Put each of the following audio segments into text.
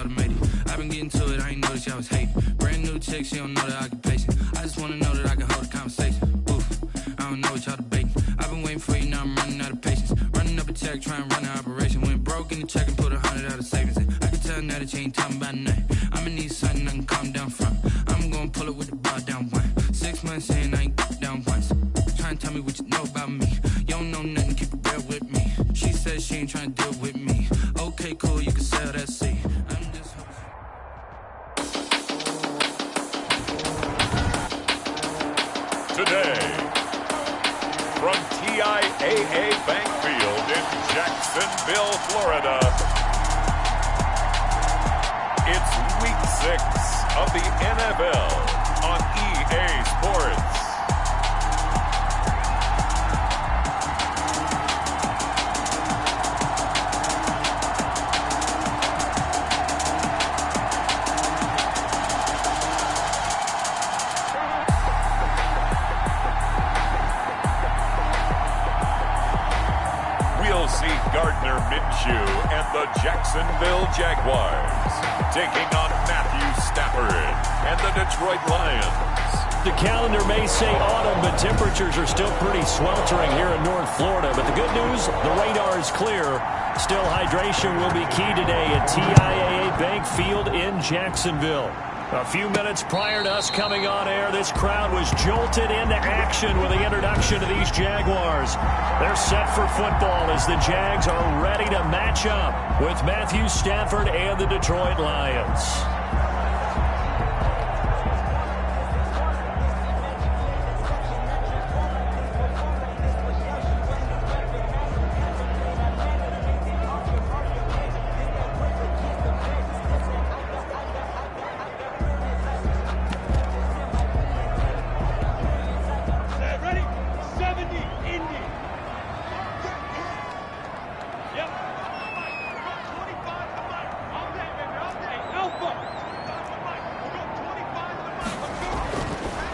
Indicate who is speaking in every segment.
Speaker 1: automated. I've been getting to it, I ain't noticed y'all was hating. Brand new chick, she don't know the occupation. I just wanna know that I can hold a conversation. Oof, I don't know what y'all debating. I've been waiting for you, now I'm running out of patience. Running up a check, trying to run an operation. Went broke in the check and put 100 out of savings in. I can tell now that you ain't talking about nothing. I'ma need something I can calm down from. I'm gonna pull it with the bar down one. 6 months in, I ain't down once. Trying to tell me what you know about me. You don't know nothing, keep it real with me. She said she ain't trying to deal with me. Okay, cool, you can sell that seat. I'm just
Speaker 2: today, from TIAA Bank Field in Jacksonville, Florida, it's Week 6 of the NFL on EA Sports. We'll see Gardner Minshew and the Jacksonville Jaguars taking on Matthew Stafford and the Detroit Lions.
Speaker 3: The calendar may say autumn, but temperatures are still pretty sweltering here in North Florida. But the good news, the radar is clear. Still, hydration will be key today at TIAA Bank Field in Jacksonville. A few minutes prior to us coming on air, this crowd was jolted into action with the introduction to these Jaguars. They're set for football as the Jags are ready to match up with Matthew Stafford and the Detroit Lions.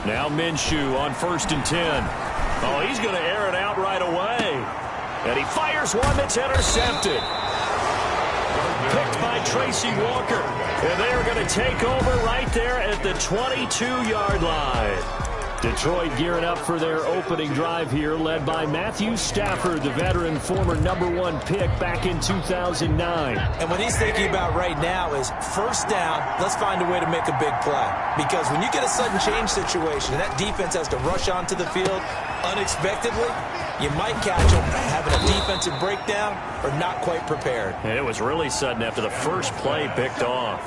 Speaker 3: Now Minshew on 1st and 10. Oh, he's going to air it out right away. And he fires one that's intercepted. Picked by Tracy Walker. And they're going to take over right there at the 22-yard line. Detroit gearing up for their opening drive here, led by Matthew Stafford, the veteran, former #1 pick back in 2009.
Speaker 4: And what he's thinking about right now is first down, let's find a way to make a big play. Because when you get a sudden change situation and that defense has to rush onto the field unexpectedly, you might catch them having a defensive breakdown or not quite prepared.
Speaker 3: And it was really sudden after the first play picked off.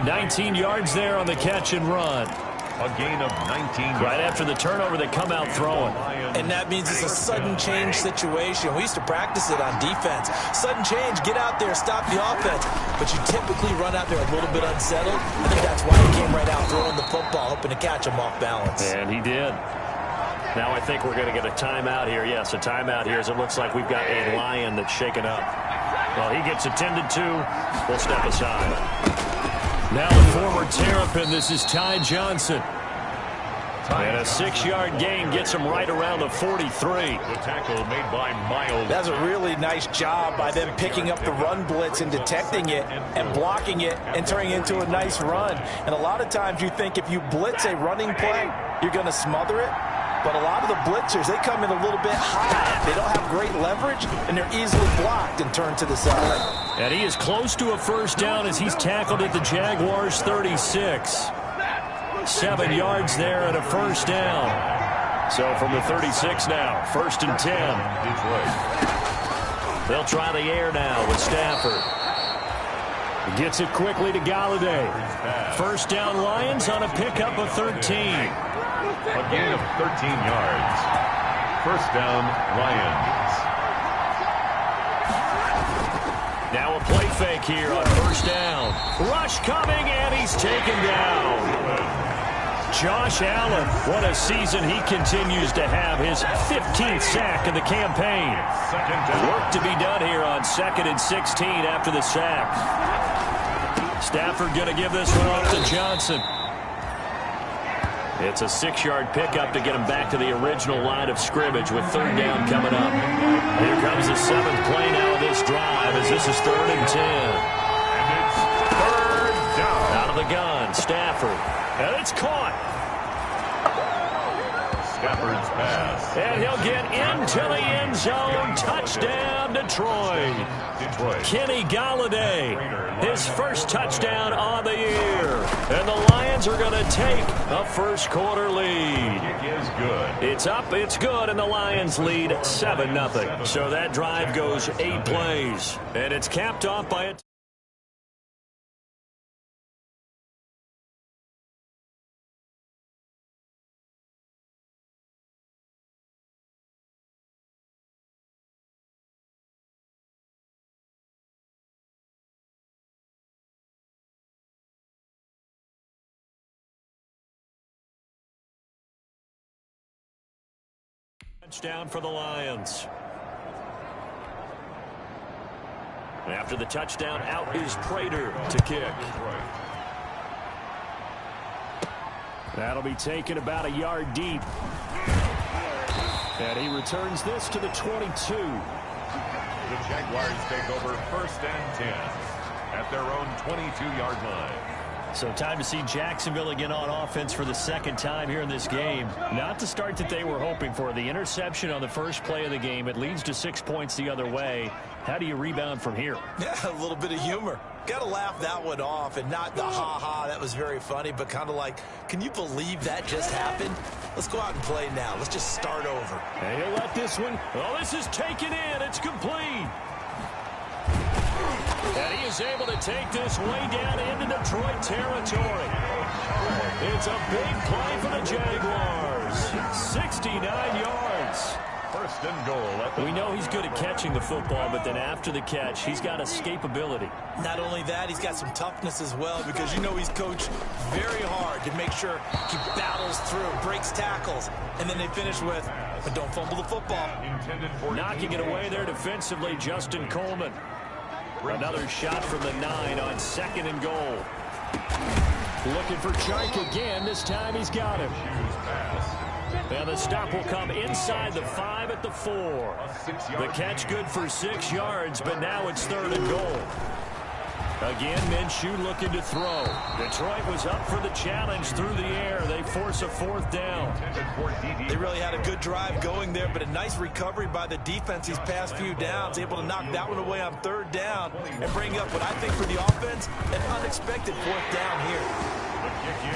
Speaker 3: 19 yards there on the catch and run.
Speaker 2: A gain of 19.
Speaker 3: Right after the turnover, they come out throwing.
Speaker 4: And that means it's a sudden change situation. We used to practice it on defense. Sudden change, get out there, stop the offense. But you typically run out there a little bit unsettled. I think that's why he came right out throwing the football, hoping to catch him off balance.
Speaker 3: And he did. Now I think we're going to get a timeout here. Yes, a timeout here as it looks like we've got a Lion that's shaken up. Well, he gets attended to. We'll step aside. Now the former Terrapin, this is Ty Johnson. And a 6-yard gain gets him right around the 43.
Speaker 2: The tackle made by Miles.
Speaker 4: That's a really nice job by them picking up the run blitz and detecting it and blocking it and turning it into a nice run. And a lot of times you think if you blitz a running play, you're going to smother it. But a lot of the blitzers, they come in a little bit high. They don't have great leverage, and they're easily blocked and turned to the side.
Speaker 3: And he is close to a first down as he's tackled at the Jaguars' 36. 7 yards there and a first down. So from the 36 now, 1st and 10. They'll try the air now with Stafford. He gets it quickly to Galladay. First down Lions on a pickup of 13.
Speaker 2: A gain of 13 yards. First down, Lions.
Speaker 3: Now a play fake here on first down. Rush coming, and he's taken down. Josh Allen, what a season he continues to have. His 15th sack of the campaign. Work to be done here on 2nd and 16 after the sack. Stafford going to give this one off to Johnson. It's a 6-yard pickup to get him back to the original line of scrimmage with 3rd down coming up. Here comes the 7th play now of this drive as this is 3rd and 10.
Speaker 2: And it's
Speaker 3: Stafford. And it's caught.
Speaker 2: Stafford's pass.
Speaker 3: And he'll get into the end zone. Touchdown, Detroit. Kenny Golladay, his first touchdown on the year. And the Lions are going to take a first-quarter lead.
Speaker 2: Kick is good.
Speaker 3: It's up, it's good, and the Lions lead 7-0. So that drive goes 8 plays. And it's capped off by a touchdown for the Lions. After the touchdown, out is Prater to kick. That'll be taken about a yard deep. And he returns this to the 22.
Speaker 2: The Jaguars take over 1st and 10 at their own 22-yard line.
Speaker 3: So time to see Jacksonville again on offense for the second time here in this game. Not the start that they were hoping for. The interception on the first play of the game. It leads to 6 points the other way. How do you rebound from here?
Speaker 4: Yeah, a little bit of humor. Got to laugh that one off, and not the ha-ha, that was very funny, but kind of like, can you believe that just happened? Let's go out and play now. Let's just start over.
Speaker 3: And he'll let this one. Oh, this is taken in. It's complete. And he is able to take this way down into Detroit territory. It's a big play for the Jaguars. 69 yards.
Speaker 2: 1st and goal.
Speaker 3: We know he's good at catching the football, but then after the catch, he's got escapability.
Speaker 4: Not only that, he's got some toughness as well, because you know he's coached very hard to make sure he battles through, breaks tackles, and then they finish with, but don't fumble the football.
Speaker 3: Knocking it away there defensively, Justin Coleman. Another shot from the 9 on 2nd and goal. Looking for Chark again. This time he's got him. And the stop will come inside the 5 at the 4. The catch good for 6 yards, but now it's 3rd and goal. Again, Minshew looking to throw. Detroit was up for the challenge through the air. They force a 4th down.
Speaker 4: They really had a good drive going there, but a nice recovery by the defense these past few downs. Able to knock that one away on 3rd down and bring up what I think for the offense, an unexpected 4th down here.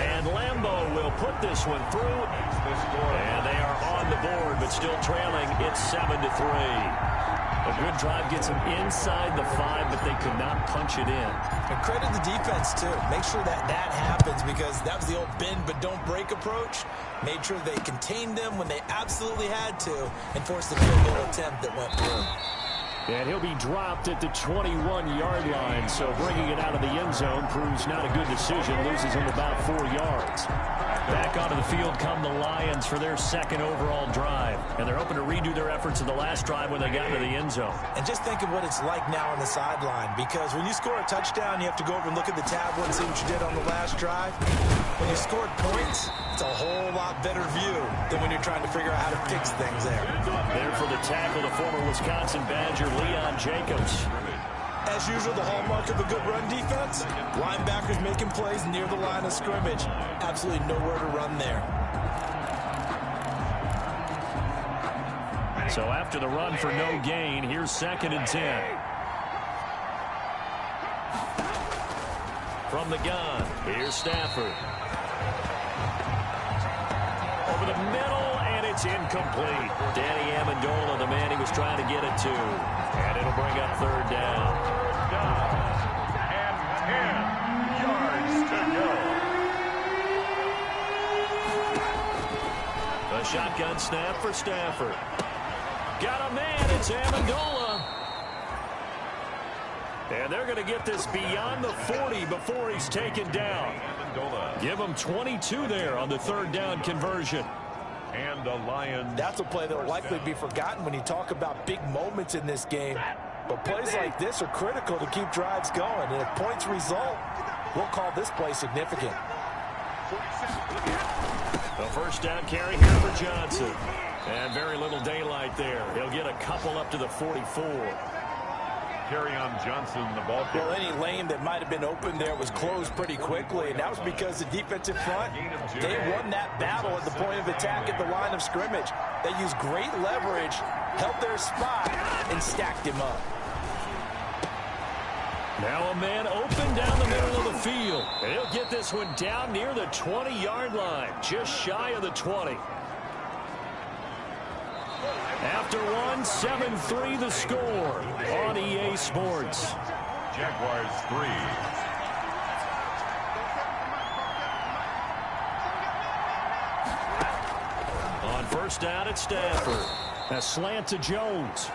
Speaker 3: And Lambeau will put this one through. And they are on the board, but still trailing. It's 7-3. A good drive gets them inside the 5, but they could not punch it in.
Speaker 4: And credit the defense, too. Make sure that happens, because that was the old bend but don't break approach. Made sure they contained them when they absolutely had to and forced the field goal attempt that went through.
Speaker 3: And he'll be dropped at the 21-yard line, so bringing it out of the end zone proves not a good decision. Loses him about 4 yards. Back onto the field come the Lions for their 2nd overall drive. And they're hoping to redo their efforts in the last drive when they got into the end zone.
Speaker 4: And just think of what it's like now on the sideline, because when you score a touchdown, you have to go over and look at the tablet and see what you did on the last drive. When you scored points, it's a whole lot better view than when you're trying to figure out how to fix things there.
Speaker 3: There for the tackle, the former Wisconsin Badger, Leon Jacobs.
Speaker 4: As usual, the hallmark of a good run defense, linebackers making plays near the line of scrimmage. Absolutely nowhere to run there.
Speaker 3: So after the run for no gain, here's 2nd and 10. From the gun, here's Stafford. Over the middle, and it's incomplete. Danny Amendola, the man he was trying to get it to. And it'll bring up 3rd down.
Speaker 2: And 10 yards to go.
Speaker 3: A shotgun snap for Stafford. Got a man, it's Amendola. And they're going to get this beyond the 40 before he's taken down. Give him 22 there on the 3rd down conversion.
Speaker 2: And the Lions.
Speaker 4: That's a play that will likely be forgotten when you talk about big moments in this game. But plays like this are critical to keep drives going. And if points result, we'll call this play significant.
Speaker 3: The 1st down carry here for Johnson. And very little daylight there. He'll get a couple up to the 44.
Speaker 2: Kerryon Johnson, the ball carrier.
Speaker 4: Well, any lane that might have been open there was closed pretty quickly, and that was because the defensive front, they won that battle at the point of attack at the line of scrimmage. They used great leverage, held their spot, and stacked him up.
Speaker 3: Now a man open down the middle of the field. And he'll get this one down near the 20-yard line, just shy of the 20. After one, 7-3 the score on EA Sports.
Speaker 2: Jaguars 3.
Speaker 3: On first down at Stafford. A slant to Jones.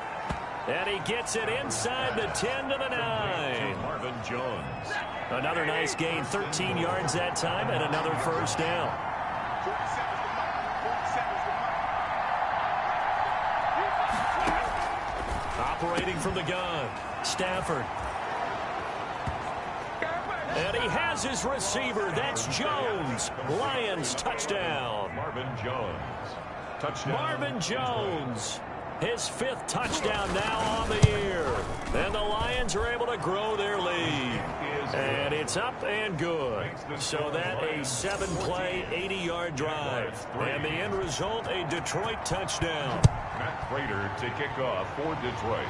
Speaker 3: And he gets it inside the 10 to the 9.
Speaker 2: Marvin Jones.
Speaker 3: Another nice gain, 13 yards that time, and another first down. Operating from the gun, Stafford. And he has his receiver. That's Jones. Lions touchdown.
Speaker 2: Marvin Jones. Touchdown.
Speaker 3: Marvin Jones. His 5th touchdown now on the year. And the Lions are able to grow their lead. And it's up and good. So that a 7-play, 80-yard drive. And the end result, a Detroit touchdown.
Speaker 2: Matt Prater to kick off for Detroit.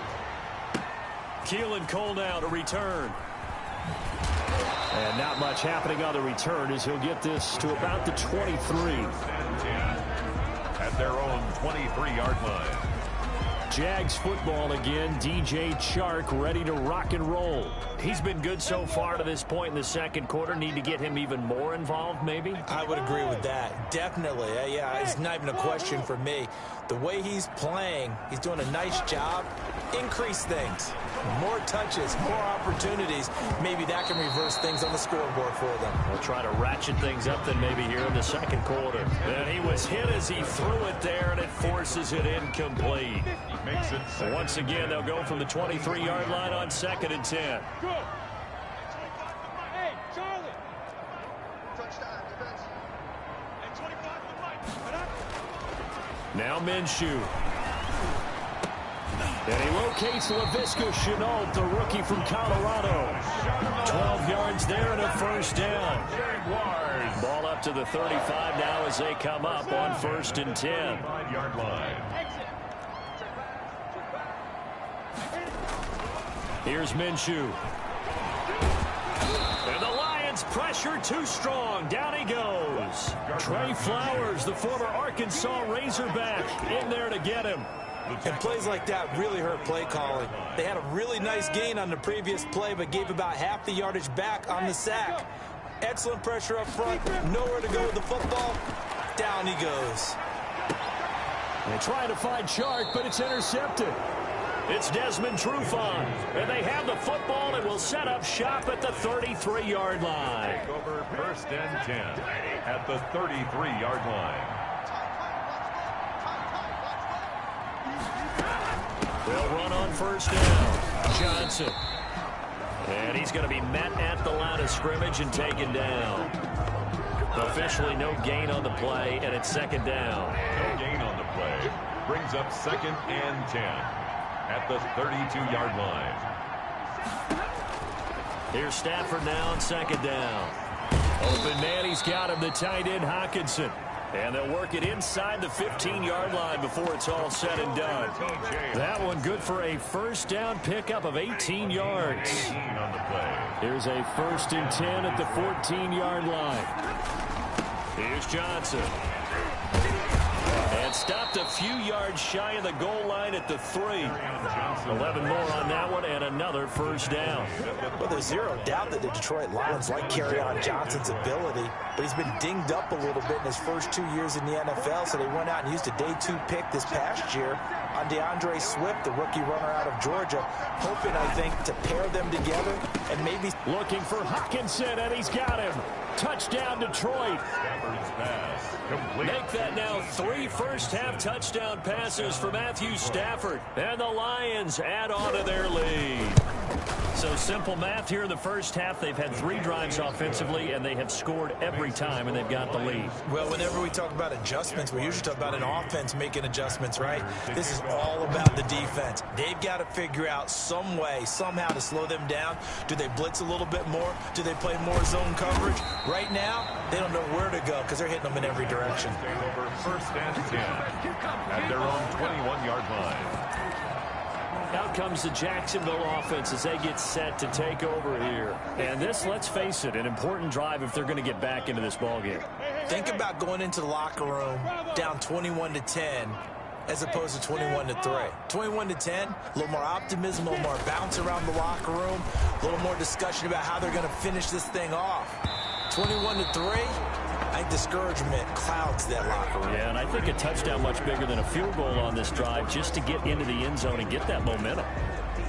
Speaker 3: Keelan Cole now to return. And not much happening on the return as he'll get this to about the 23.
Speaker 2: At their own 23-yard line.
Speaker 3: Jags football again. DJ Chark ready to rock and roll. He's been good so far to this point in the second quarter. Need to get him even more involved, maybe?
Speaker 4: I would agree with that. Definitely. Yeah, it's not even a question for me. The way he's playing, he's doing a nice job. Increase things. More touches, more opportunities. Maybe that can reverse things on the scoreboard for them.
Speaker 3: We'll try to ratchet things up then maybe here in the second quarter. And he was hit as he threw it there, and it forces it incomplete.
Speaker 2: Makes it
Speaker 3: Once again, they'll go from the 23-yard line on 2nd and 10.
Speaker 5: Hey, Charlie. Touchdown, defense. And 25 to the right.
Speaker 3: Now Minshew. And he locates LaVisca Chenault, the rookie from Colorado. 12 yards there and a first down. Ball up to the 35 now as they come up on 1st and 10.
Speaker 2: 5-yard line.
Speaker 3: Here's Minshew. And the Lions pressure too strong. Down he goes. Trey Flowers, the former Arkansas Razorback, in there to get him.
Speaker 4: And plays like that really hurt play calling. They had a really nice gain on the previous play, but gave about half the yardage back on the sack. Excellent pressure up front. Nowhere to go with the football. Down he goes.
Speaker 3: They try to find Chark, but it's intercepted. It's Desmond Trufant, and they have the football and will set up shop at the 33-yard line.
Speaker 2: Over 1st and 10 at the 33-yard line.
Speaker 3: They'll run on 1st down. Johnson. And he's going to be met at the line of scrimmage and taken down. Officially no gain on the play, and it's 2nd down.
Speaker 2: No gain on the play. Brings up 2nd and 10 at the 32-yard line.
Speaker 3: Here's Stafford now on 2nd down. Open man, he's got him, the tight end Hockenson. And they'll work it inside the 15-yard line before it's all said and done. That one good for a first down pickup of 18 yards.
Speaker 2: On the play.
Speaker 3: Here's a 1st and 10 at the 14-yard line. Here's Johnson. And stopped a few yards shy of the goal line at the 3. 11 more on that one and another first down.
Speaker 4: Well, there's zero doubt that the Detroit Lions like Kerryon Johnson's ability, but he's been dinged up a little bit in his first 2 years in the NFL, so they went out and used a day 2 pick this past year on DeAndre Swift, the rookie runner out of Georgia, hoping, I think, to pair them together and maybe...
Speaker 3: Looking for Hockenson, and he's got him. Touchdown, Detroit.
Speaker 2: Stafford's pass complete.
Speaker 3: Make that now 3 first-half touchdown passes for Matthew Stafford. And the Lions add on to their lead. So simple math here in the first half. They've had 3 drives offensively, and they have scored every time, and they've got the lead.
Speaker 4: Well, whenever we talk about adjustments, we usually talk about an offense making adjustments, right? This is all about the defense. They've got to figure out some way, somehow to slow them down. Do they blitz a little bit more? Do they play more zone coverage? Right now, they don't know where to go because they're hitting them in every direction.
Speaker 2: Over first and 10 at their own 21-yard line.
Speaker 3: Out comes the Jacksonville offense as they get set to take over here. And this, let's face it, an important drive if they're going to get back into this ballgame.
Speaker 4: Think about going into the locker room down 21-10 as opposed to 21-3. 21-10, a little more optimism, a little more bounce around the locker room, a little more discussion about how they're going to finish this thing off. 21-3, I think discouragement clouds that locker room.
Speaker 3: Yeah, and I think a touchdown much bigger than a field goal on this drive just to get into the end zone and get that momentum.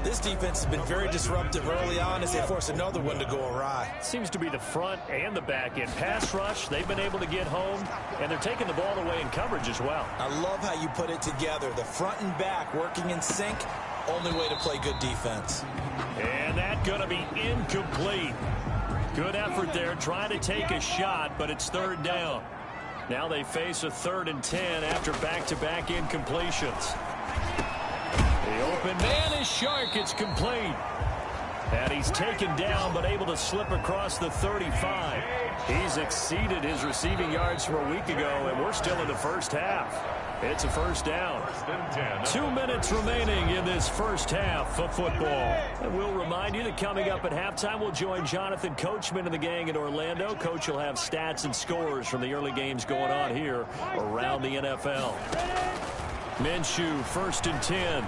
Speaker 4: This defense has been very disruptive early on as they force another one to go awry.
Speaker 3: Seems to be the front and the back end. Pass rush, they've been able to get home, and they're taking the ball away in coverage as well.
Speaker 4: I love how you put it together. The front and back working in sync, only way to play good defense.
Speaker 3: And that's going to be incomplete. Good effort there, trying to take a shot, but it's third down. Now they face a 3rd and 10 after back-to-back incompletions. The open man is Shark. It's complete. And he's taken down, but able to slip across the 35. He's exceeded his receiving yards from a week ago, and we're still in the first half. It's a first down. 2 minutes remaining in this first half of football. And we'll remind you that coming up at halftime, we'll join Jonathan Coachman and the gang in Orlando. Coach will have stats and scores from the early games going on here around the NFL. Minshew, 1st and 10.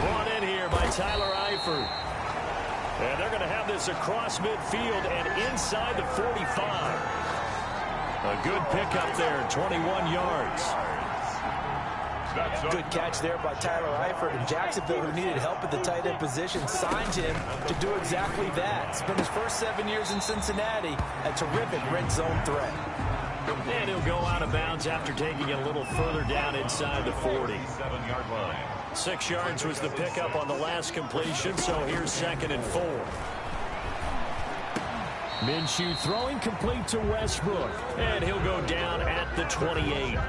Speaker 3: Brought in here by Tyler Eifert. And they're going to have this across midfield and inside the 45. A good pickup there, 21 yards.
Speaker 4: Good catch there by Tyler Eifert, and Jacksonville, who needed help at the tight end position, signed him to do exactly that. Spent his first 7 years in Cincinnati, a terrific red zone threat.
Speaker 3: And he'll go out of bounds after taking it a little further down inside the 40.
Speaker 2: 7-yard line.
Speaker 3: 6 yards was the pickup on the last completion, so here's 2nd and 4. Minshew throwing complete to Westbrook, and he'll go down at the 28.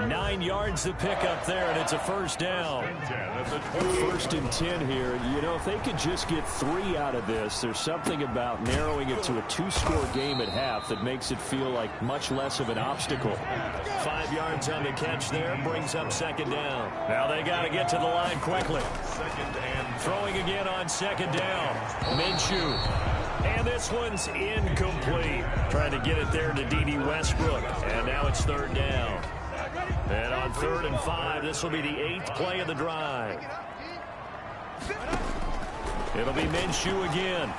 Speaker 3: 9 yards the pickup there, and it's a first down. 1st and 10 here. You know, if they could just get 3 out of this, there's something about narrowing it to a 2-score game at half that makes it feel like much less of an obstacle. 5 yards on the catch there, brings up 2nd down. Now they got to get to the line quickly. Throwing again on 2nd down. Minshew. And this one's incomplete. Trying to get it there to D.D. Westbrook. And now it's 3rd down. And on 3rd and 5, this will be the 8th play of the drive. It'll be Minshew again.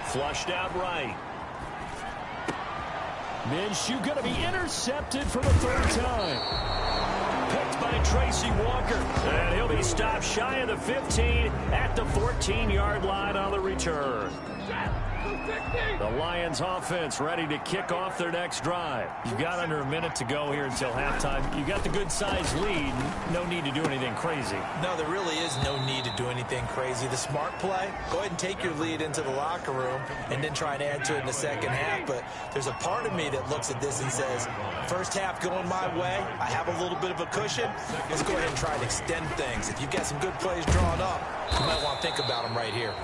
Speaker 3: Flushed out right. Minshew going to be intercepted for the 3rd time. Picked by Tracy Walker. And he'll be stopped shy of the 15 at the 14-yard line on the return. The Lions offense ready to kick off their next drive. You've got under a minute to go here until halftime. You got the good-sized lead. No need to do anything crazy.
Speaker 4: No, there really is no need to do anything crazy. The smart play, go ahead and take your lead into the locker room and then try and add to it in the second half. But there's a part of me that looks at this and says, first half going my way, I have a little bit of a cushion. Let's go ahead and try and extend things. If you've got some good plays drawn up, you might want to think about them right here.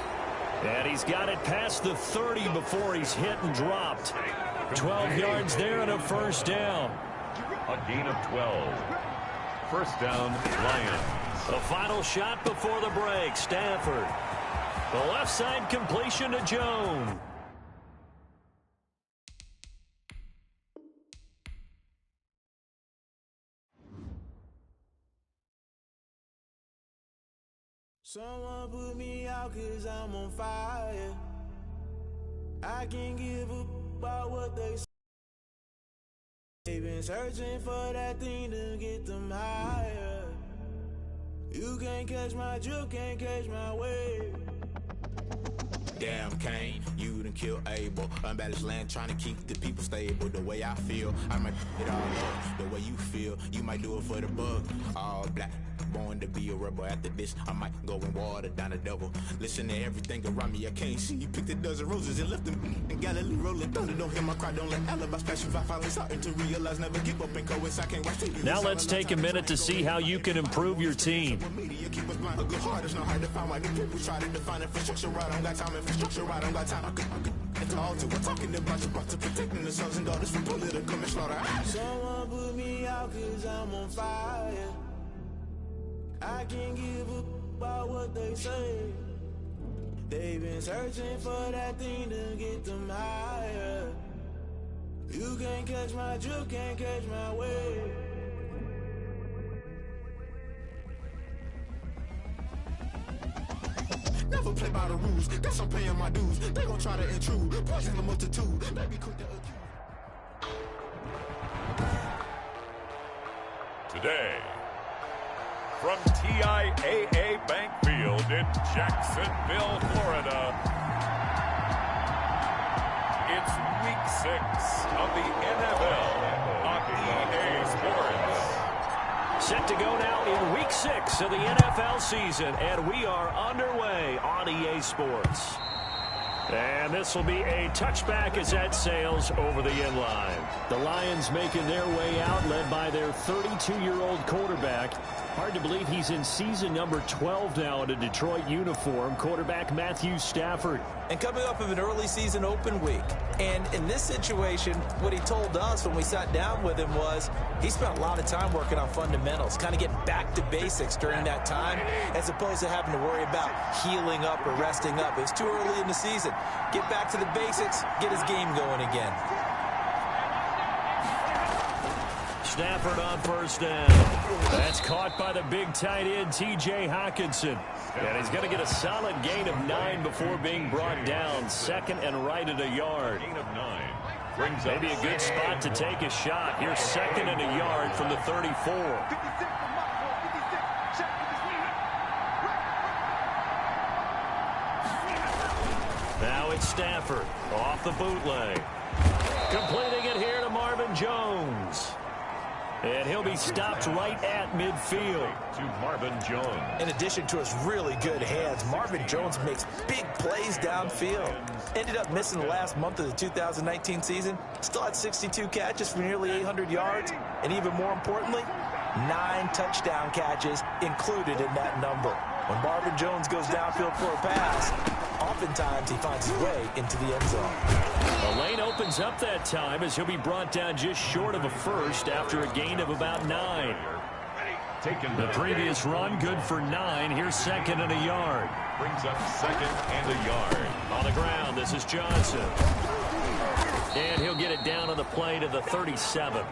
Speaker 3: And he's got it past the 30 before he's hit and dropped. 12 yards there and a first down.
Speaker 2: A gain of 12. First down, Lions.
Speaker 3: The final shot before the break, Stafford. The left side completion to Jones.
Speaker 6: Someone put me out 'cause I'm on fire. I can't give up about what they say. They've been searching for that thing to get them higher. You can't catch my drift, can't catch my wave. Damn, Kane, you done kill Abel. Unbalanced land trying to keep the people stable. The way I feel, I might it all up. The way you feel, you might do it for the bug. All black, born to be a rebel. After this, I might go and water down the devil. Listen to everything around me, I can't see. You picked a dozen roses and left them in Galilee rolling thunder. Don't hear my cry, don't let alibis pass you. I finally starting to realize, never give up and coincide. Can't watch TV.
Speaker 3: Now let's take a minute to see how you can improve your team.
Speaker 6: A good heart is not hard to find. Why do people try to define infrastructure? I don't got time. Infrastructure, I don't got time. It's all to we're talking about to protecting the sons and daughters from political slaughter.
Speaker 7: Someone put me out 'cause I'm on fire. I can't give up about what they say. They've been searching for that thing to get them higher. You can't catch my drift, can't catch my wave.
Speaker 6: Never play by the rules, guess I'm paying my dues. They gon' try to intrude, poison the multitude. They be quick to accuse.
Speaker 2: Today, from TIAA Bank Field in Jacksonville, Florida, it's Week 6 of the NFL on EA Sports.
Speaker 3: Set to go now in Week 6 of the NFL season, and we are underway on EA Sports. And this will be a touchback as that sails over the end line. The Lions making their way out, led by their 32-year-old quarterback. Hard to believe he's in season number 12 now in a Detroit uniform. Quarterback Matthew Stafford.
Speaker 4: And coming off of an early season open week. And in this situation, what he told us when we sat down with him was he spent a lot of time working on fundamentals, kind of getting back to basics during that time, as opposed to having to worry about healing up or resting up. It's too early in the season. Get back to the basics, get his game going again.
Speaker 3: Stafford on first down. That's caught by the big tight end, T.J. Hockenson. And he's going to get a solid gain of 9 before being brought down. Second and right at a yard.
Speaker 2: Gain of 9. Brings up
Speaker 3: Maybe a good spot to take a shot. Here's second and a yard from the 34. Now it's Stafford off the bootleg. Completing it here to Marvin Jones. And he'll be stopped right at midfield.
Speaker 2: To Marvin Jones.
Speaker 4: In addition to his really good hands, Marvin Jones makes big plays downfield. Ended up missing the last month of the 2019 season. Still had 62 catches for nearly 800 yards. And even more importantly, 9 touchdown catches included in that number. When Marvin Jones goes downfield for a pass, oftentimes he finds his way into the end zone.
Speaker 3: The lane opens up that time as he'll be brought down just short of a first after a gain of about 9. The previous run good for 9. Here's second and a yard.
Speaker 2: Brings up second and a yard.
Speaker 3: On the ground, this is Johnson. And he'll get it down on the play to the 37.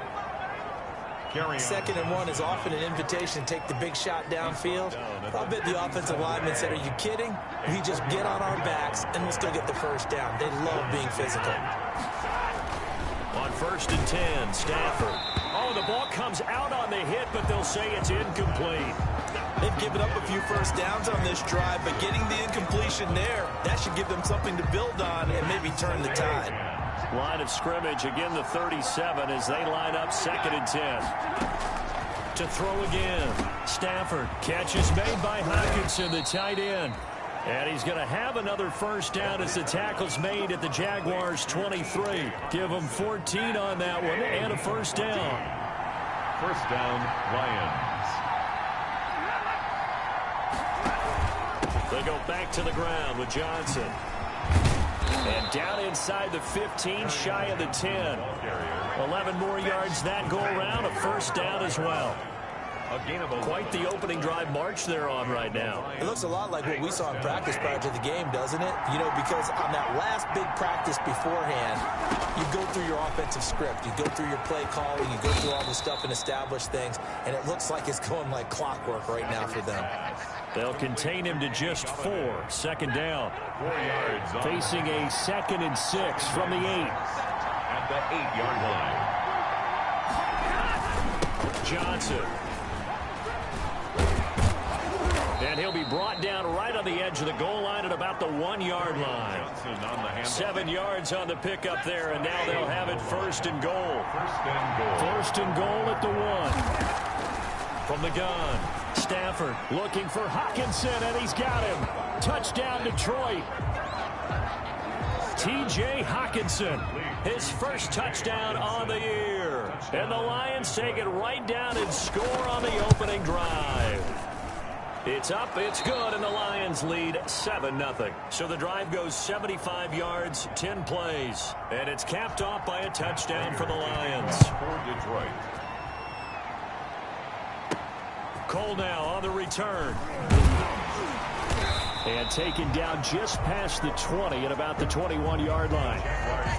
Speaker 4: Second and 1 is often an invitation to take the big shot downfield. I bet the offensive lineman said, are you kidding? We just get on our backs and we'll still get the first down. They love being physical.
Speaker 3: On first and 10, Stafford. Oh, the ball comes out on the hit, but they'll say it's incomplete.
Speaker 4: They've given up a few first downs on this drive, but getting the incompletion there, that should give them something to build on and maybe turn the tide.
Speaker 3: Line of scrimmage, again the 37 as they line up second and 10. To throw again. Stafford. Catch is made by Hockenson, the tight end. And he's going to have another first down as the tackle's made at the Jaguars' 23. Give them 14 on that one and a first down.
Speaker 2: First down, Lions.
Speaker 3: They go back to the ground with Johnson. And down inside the 15, shy of the 10. 11 more yards that go around, a first down as well. Quite the opening drive march they're on right now.
Speaker 4: It looks a lot like what we saw in practice prior to the game, doesn't it? You know, because on that last big practice beforehand, you go through your offensive script. You go through your play calling. You go through all the stuff and establish things. And it looks like it's going like clockwork right now for them.
Speaker 3: They'll contain him to just 4. Second down.
Speaker 2: 4 yards.
Speaker 3: Facing a second and 6 from the 8.
Speaker 2: At the 8-yard line.
Speaker 3: Johnson. And he'll be brought down right on the edge of the goal line at about the 1-yard line. 7 yards on the pickup there, and now they'll have it first and goal. First and goal at the 1. From the gun, Stafford looking for Hockenson, and he's got him. Touchdown, Detroit. T.J. Hockenson, his first touchdown on the year. And the Lions take it right down and score on the opening drive. It's up, it's good, and the Lions lead 7-0. So the drive goes 75 yards, 10 plays. And it's capped off by a touchdown for the Lions.
Speaker 2: For Detroit.
Speaker 3: Cole now on the return. And taken down just past the 20 at about the 21-yard line.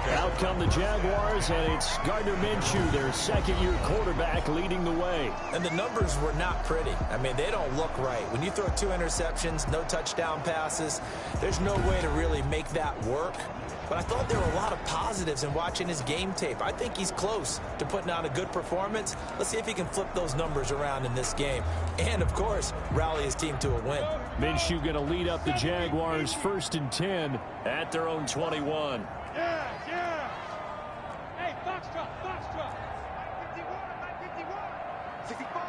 Speaker 3: Out come the Jaguars, and it's Gardner Minshew, their second-year quarterback, leading the way.
Speaker 4: And the numbers were not pretty. I mean, they don't look right. When you throw 2 interceptions, no touchdown passes, there's no way to really make that work. But I thought there were a lot of positives in watching his game tape. I think he's close to putting out a good performance. Let's see if he can flip those numbers around in this game. And, of course, rally his team to a win.
Speaker 3: Minshew going to lead up the Jaguars 1st and 10 at their own 21.
Speaker 5: Yeah, yeah. Hey, Foxtrot, Foxtrot. 51, 54.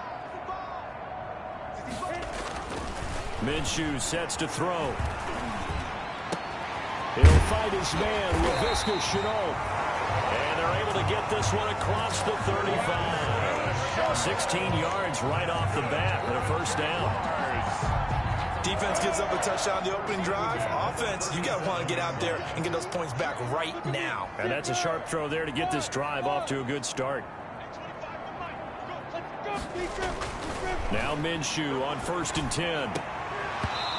Speaker 3: Minshew sets to throw. He'll fight his man, Laviska Shenault. And they're able to get this one across the 35. 16 yards right off the bat and a first down.
Speaker 4: Defense gives up a touchdown the opening drive. Offense, you got to want to get out there and get those points back right now.
Speaker 3: And that's a sharp throw there to get this drive off to a good start. Now Minshew on 1st and 10.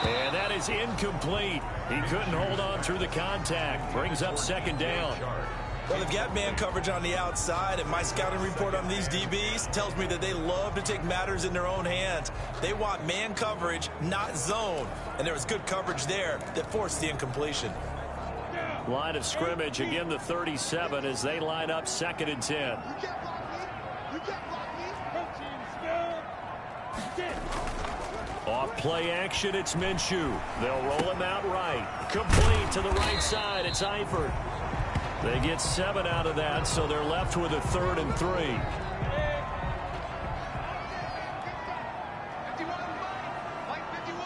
Speaker 3: And that is incomplete. He couldn't hold on through the contact. Brings up 2nd down.
Speaker 4: Well, they've got man coverage on the outside, and my scouting report on these DBs tells me that they love to take matters in their own hands. They want man coverage, not zone. And there was good coverage there that forced the incompletion.
Speaker 3: Line of scrimmage, again the 37 as they line up 2nd and 10.
Speaker 5: You can't block me. You can't block me. Coaching, still.
Speaker 3: Off play action, it's Minshew. They'll roll him out right. Complete to the right side, it's Eifert. They get 7 out of that, so they're left with a 3rd and 3.
Speaker 5: 51, Mike 51.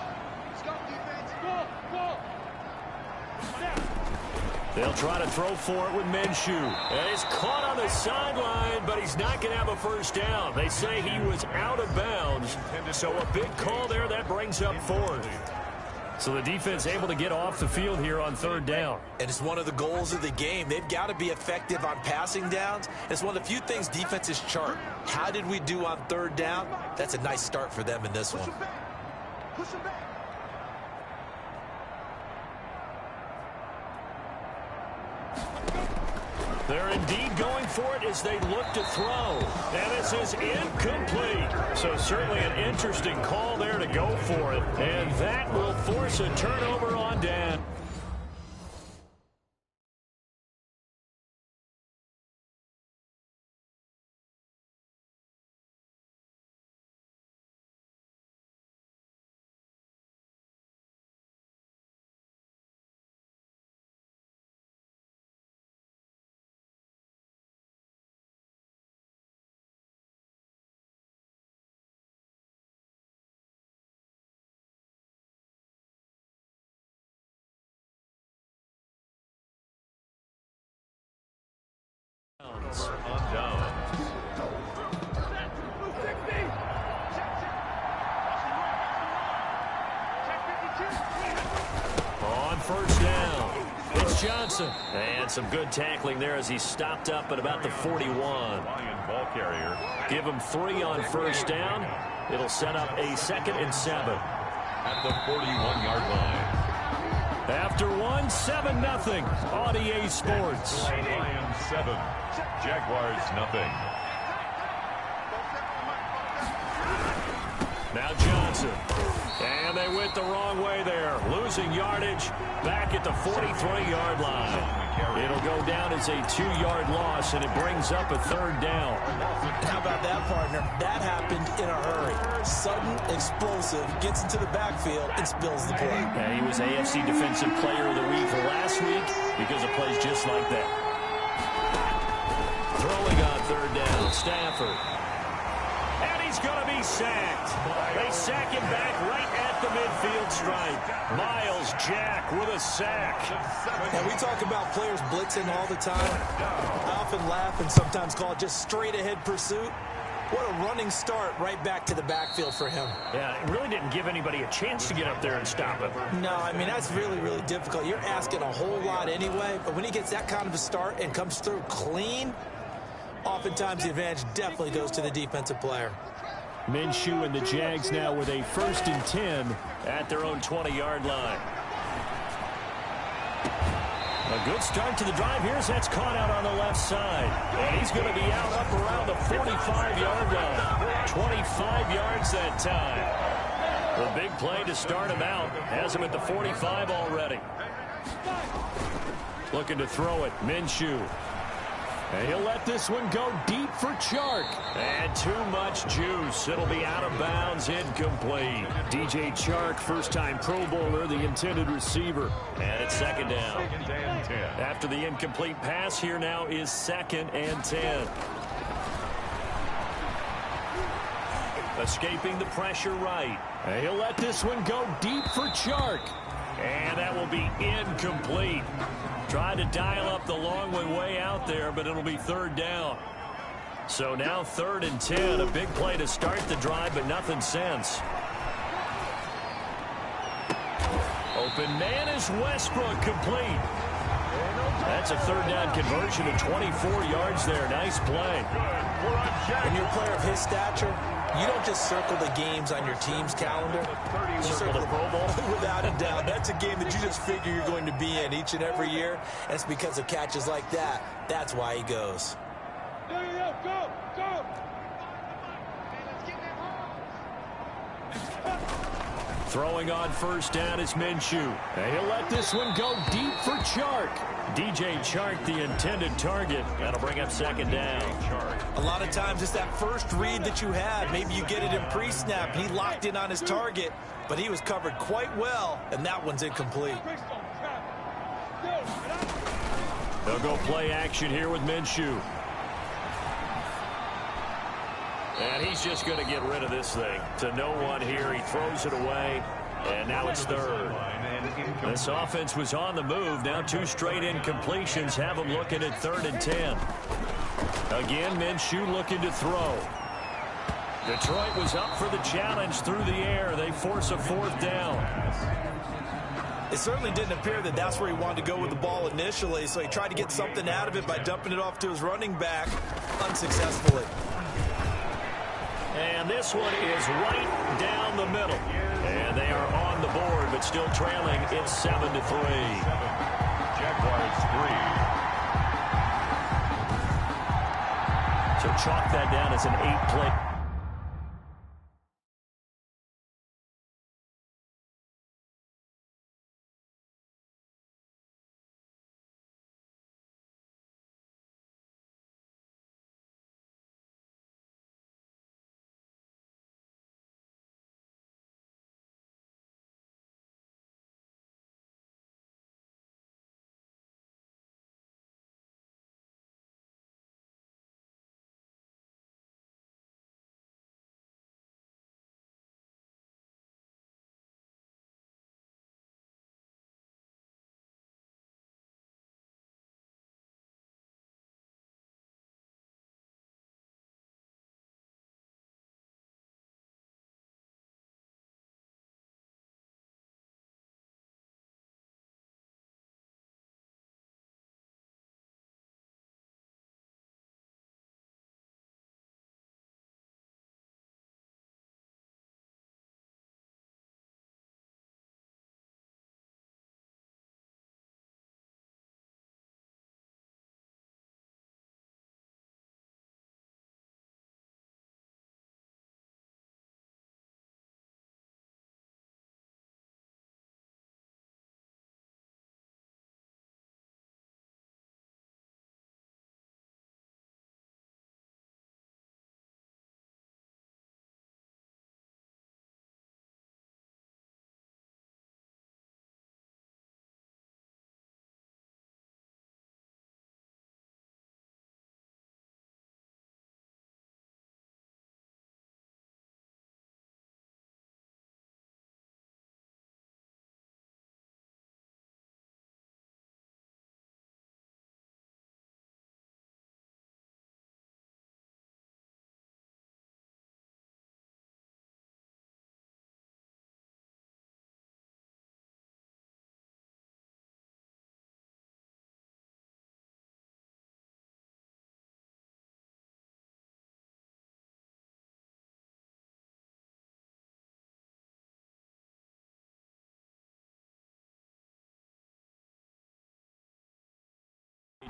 Speaker 5: Let's go, defense. Go.
Speaker 3: They'll try to throw for it with Minshew. And he's caught on the sideline, but he's not going to have a first down. They say he was out of bounds, so a big call there that brings up 4th. So the defense able to get off the field here on 3rd down.
Speaker 4: And it's one of the goals of the game. They've got to be effective on passing downs. It's one of the few things defenses chart. How did we do on 3rd down? That's a nice start for them in this one.
Speaker 5: Push him back.
Speaker 3: They're indeed going for it as they look to throw. And this is incomplete. So certainly an interesting call there to go for it. And that will force a turnover on down.
Speaker 2: On down.
Speaker 3: On 1st down, it's Johnson. And some good tackling there as he stopped up at about the 41.
Speaker 2: Lion ball carrier.
Speaker 3: Give him 3 on 1st down. It'll set up a 2nd and 7.
Speaker 2: At the 41-yard line.
Speaker 3: After 1, 7-0 on EA Sports.
Speaker 2: Lions 7. Jaguars nothing.
Speaker 3: Now Johnson. And they went the wrong way there. Losing yardage back at the 43-yard line. It'll go go down as a 2-yard loss, and it brings up a 3rd down.
Speaker 4: How about that, partner? That happened in a hurry. Sudden, explosive, gets into the backfield, and spills the play.
Speaker 3: And he was AFC Defensive Player of the Week last week because of plays just like that. Throwing on 3rd down, Stafford. And he's going to be sacked. They sack him back right at the midfield stripe. Miles Jack with a sack.
Speaker 4: And we talk about players blitzing all the time. I often laugh and sometimes call it just straight-ahead pursuit. What a running start right back to the backfield for him.
Speaker 3: Yeah, it really didn't give anybody a chance to get up there and stop him.
Speaker 4: No, I mean, that's really, really difficult. You're asking a whole lot anyway, but when he gets that kind of a start and comes through clean, oftentimes the advantage definitely goes to the defensive player.
Speaker 3: Minshew and the Jags now with a 1st and 10 at their own 20-yard line. A good start to the drive. Here's that's caught out on the left side. And he's going to be out up around the 45-yard line. 25 yards that time. The big play to start him out. Has him at the 45 already. Looking to throw it. Minshew. And he'll let this one go deep for Chark. And too much juice. It'll be out of bounds, incomplete. DJ Chark, first-time Pro Bowler, the intended receiver. And it's 2nd down. After the incomplete pass, here now is 2nd and 10. Escaping the pressure right. And he'll let this one go deep for Chark. And that will be incomplete. Tried to dial up the long one way out there, but it'll be 3rd down. So now 3rd and 10. A big play to start the drive, but nothing since. Open man is Westbrook, complete. That's a 3rd down conversion of 24 yards there. Nice play.
Speaker 4: When you're a player of his stature, you don't just circle the games on your team's calendar. You circle the Pro Bowl. Without a doubt. That's a game that you just figure you're going to be in each and every year. And it's because of catches like that. That's why he goes.
Speaker 3: Throwing on 1st down is Minshew. And he'll let this one go deep for Chark. DJ Chark, the intended target. That'll bring up 2nd down.
Speaker 4: A lot of times it's that first read that you have. Maybe you get it in pre-snap. He locked in on his target, but he was covered quite well, and that one's incomplete.
Speaker 3: They'll go play action here with Minshew. And he's just going to get rid of this thing. To no one here. He throws it away. And now it's 3rd. This offense was on the move. Now 2 straight incompletions have them looking at 3rd and 10. Again, Minshew looking to throw. Detroit was up for the challenge through the air. They force a 4th down.
Speaker 4: It certainly didn't appear that that's where he wanted to go with the ball initially, so he tried to get something out of it by dumping it off to his running back unsuccessfully.
Speaker 3: And this one is right down the middle. And they are on the board, but still trailing. It's 7-3.
Speaker 2: Jaguars 3.
Speaker 3: So chalk that down as an 8-play.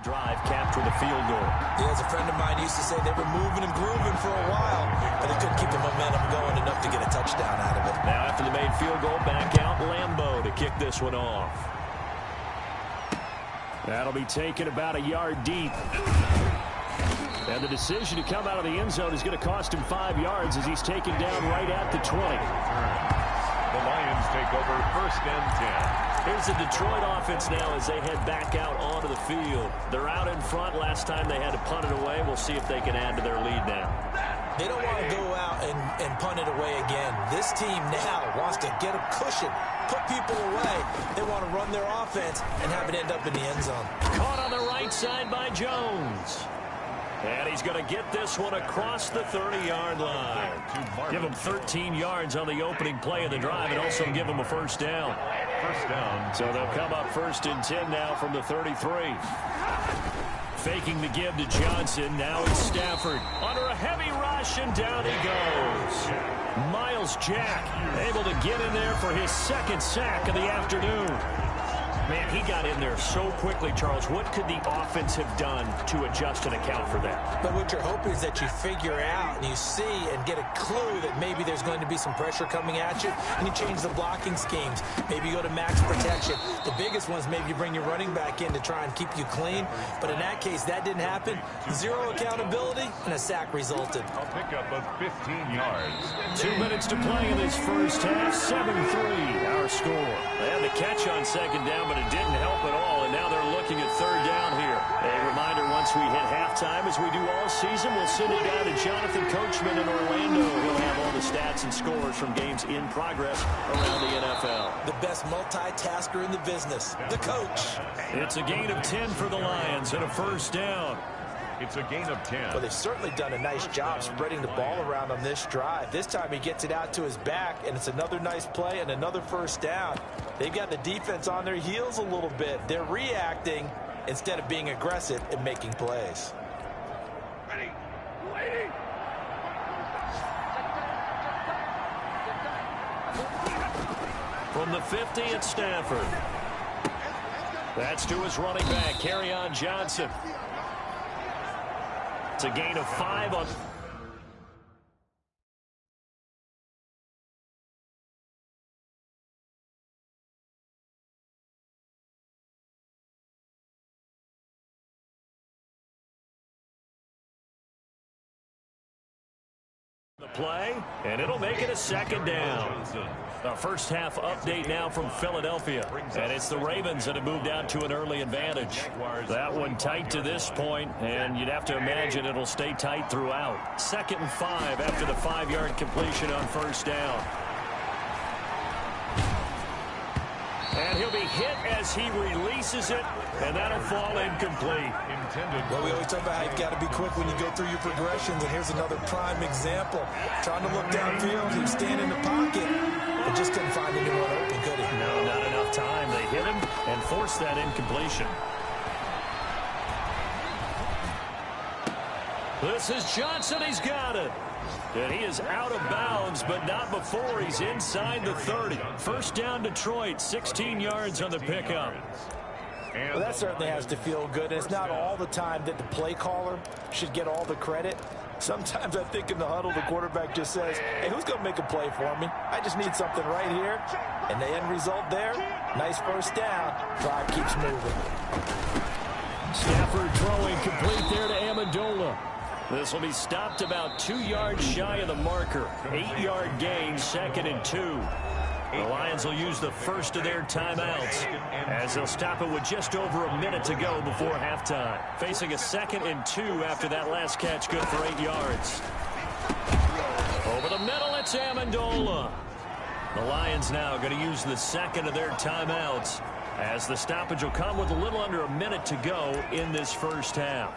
Speaker 3: Drive capped with a field goal.
Speaker 4: Yeah, as a friend of mine used to say, they were moving and grooving for a while, but they couldn't keep the momentum going enough to get a touchdown out of it.
Speaker 3: Now after the made field goal, back out Lambeau to kick this one off. That'll be taken about a yard deep. And the decision to come out of the end zone is going to cost him 5 yards as he's taken down right at the 20.
Speaker 2: The Lions take over 1st and 10.
Speaker 3: Here's the Detroit offense now as they head back out onto the field. They're out in front. Last time they had to punt it away. We'll see if they can add to their lead now.
Speaker 4: They don't want to go out and punt it away again. This team now wants to get a cushion, put people away. They want to run their offense and have it end up in the end zone.
Speaker 3: Caught on the right side by Jones. And he's going to get this one across the 30-yard line. Give him 13 yards on the opening play of the drive and also give him a first down.
Speaker 2: First down.
Speaker 3: So they'll come up 1st and 10 now from the 33. Faking the give to Johnson. Now it's Stafford. Under a heavy rush, and down he goes. Miles Jack able to get in there for his 2nd sack of the afternoon. Man, he got in there so quickly, Charles. What could the offense have done to adjust and account for that?
Speaker 4: But what you're hoping is that you figure out and you see and get a clue that maybe there's going to be some pressure coming at you, and you change the blocking schemes. Maybe you go to max protection. The biggest ones, maybe you bring your running back in to try and keep you clean. But in that case, that didn't happen. 0 accountability, and a sack resulted.
Speaker 2: A pickup of 15 yards.
Speaker 3: 2 minutes to play in this first half. 7-3, our score. They had the catch on 2nd down, but it didn't help at all, and now they're looking at 3rd down here. A reminder, once we hit halftime, as we do all season, we'll send it down to Jonathan Coachman in Orlando. He'll have all the stats and scores from games in progress around the NFL.
Speaker 4: The best multitasker in the business, the coach.
Speaker 3: It's a gain of 10 for the Lions and a first down.
Speaker 2: It's a gain of 10.
Speaker 4: Well, they've certainly done a nice job spreading the ball around on this drive. This time he gets it out to his back, and it's another nice play and another first down. They've got the defense on their heels a little bit. They're reacting instead of being aggressive and making plays.
Speaker 5: Ready. Waiting.
Speaker 3: From the 50, it's Stafford. That's to his running back, Kerryon Johnson. It's a gain of 5 on... the play, and it'll make it a 2nd down. The first half update now from Philadelphia, and it's the Ravens that have moved out to an early advantage. That one tight to this point, and you'd have to imagine it'll stay tight throughout. 2nd and 5 after the 5-yard completion on first down. And he'll be hit as he releases it, and that'll fall incomplete.
Speaker 4: Well, we always talk about how you've got to be quick when you go through your progressions, and here's another prime example. Trying to look downfield, he was standing in the pocket, but just couldn't find anyone open, could he?
Speaker 3: No, not enough time. They hit him and forced that incompletion. This is Johnson. He's got it. And he is out of bounds, but not before he's inside the 30. First down, Detroit, 16 yards on the pickup.
Speaker 4: Well, that certainly has to feel good. And it's not all the time that the play caller should get all the credit. Sometimes I think in the huddle, the quarterback just says, hey, who's going to make a play for me? I just need something right here. And the end result there, nice first down. Drive keeps moving.
Speaker 3: Stafford throwing complete there to Amendola. This will be stopped about 2 yards shy of the marker. 8-yard gain, 2nd and 2. The Lions will use the first of their timeouts as they'll stop it with just over a minute to go before halftime. Facing a 2nd and 2 after that last catch, good for 8 yards. Over the middle, it's Amendola. The Lions now going to use the 2nd of their timeouts as the stoppage will come with a little under a minute to go in this first half.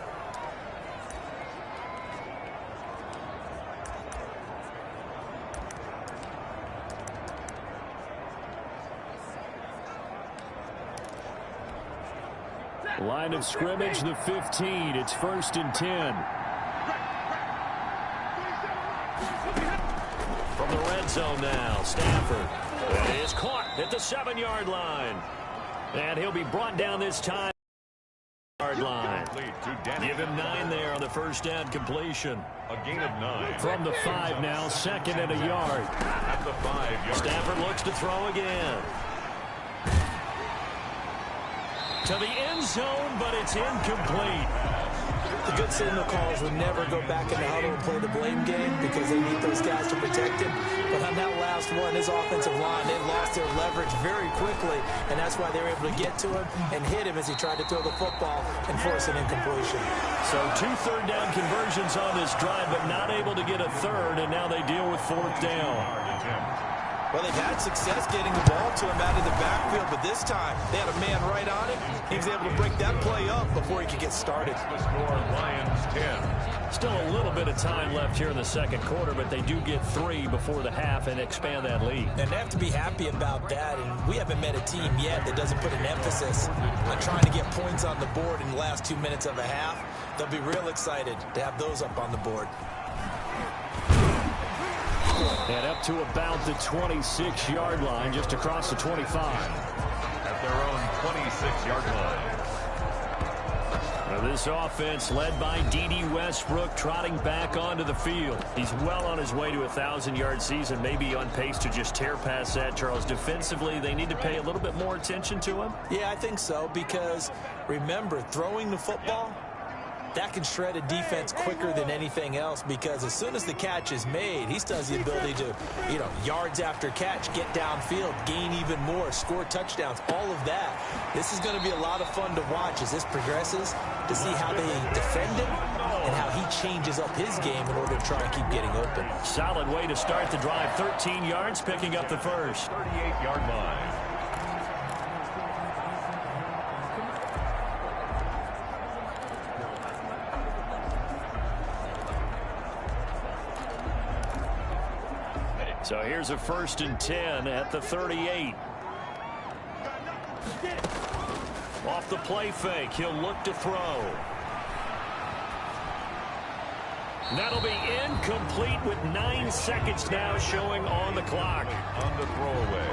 Speaker 3: Line of scrimmage, the 15. It's 1st and 10. From the red zone now, Stafford is caught at the 7-yard line. And he'll be brought down this time line. Give him 9 there on the first down completion.
Speaker 2: A gain of 9.
Speaker 3: From the 5 now, 2nd and a yard.
Speaker 2: At the 5-yard.
Speaker 3: Stafford looks to throw again. To the end zone, but it's incomplete.
Speaker 4: The good signal calls would never go back in the huddle and play the blame game because they need those guys to protect him. But on that last one, his offensive line, they lost their leverage very quickly, and that's why they were able to get to him and hit him as he tried to throw the football and force an incompletion.
Speaker 3: So 2 third-down conversions on this drive, but not able to get a third, and now they deal with 4th down.
Speaker 4: Well, they've had success getting the ball to him out of the backfield, but this time they had a man right on him. He was able to break that play up before he could get started.
Speaker 2: The score, Lions 10.
Speaker 3: Still a little bit of time left here in the 2nd quarter, but they do get 3 before the half and expand that lead.
Speaker 4: And they have to be happy about that, and we haven't met a team yet that doesn't put an emphasis on trying to get points on the board in the last 2 minutes of a half. They'll be real excited to have those up on the board.
Speaker 3: And up to about the 26-yard line, just across the 25.
Speaker 2: At their own 26-yard line.
Speaker 3: Now this offense led by D.D. Westbrook trotting back onto the field. He's well on his way to a 1,000-yard season, maybe on pace to just tear past that, Charles. Defensively, they need to pay a little bit more attention to him?
Speaker 4: Yeah, I think so, because remember, throwing the football, that can shred a defense quicker than anything else, because as soon as the catch is made, he still has the ability to, yards after catch, get downfield, gain even more, score touchdowns, all of that. This is going to be a lot of fun to watch as this progresses, to see how they defend him and how he changes up his game in order to try and keep getting open.
Speaker 3: Solid way to start the drive. 13 yards, picking up the first.
Speaker 2: 38-yard line.
Speaker 3: So here's a 1st and 10 at the 38. Off the play fake, he'll look to throw. That'll be incomplete with 9 seconds now showing on the clock.
Speaker 2: On the throwaway.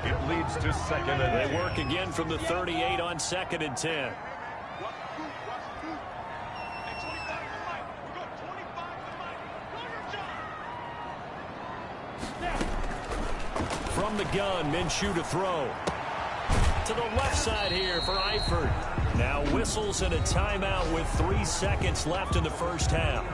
Speaker 2: It leads to 2nd and 10.
Speaker 3: They work again from the 38 on 2nd and 10. From the gun, Minshew to throw. To the left side here for Eifert. Now whistles and a timeout with 3 seconds left in the first half.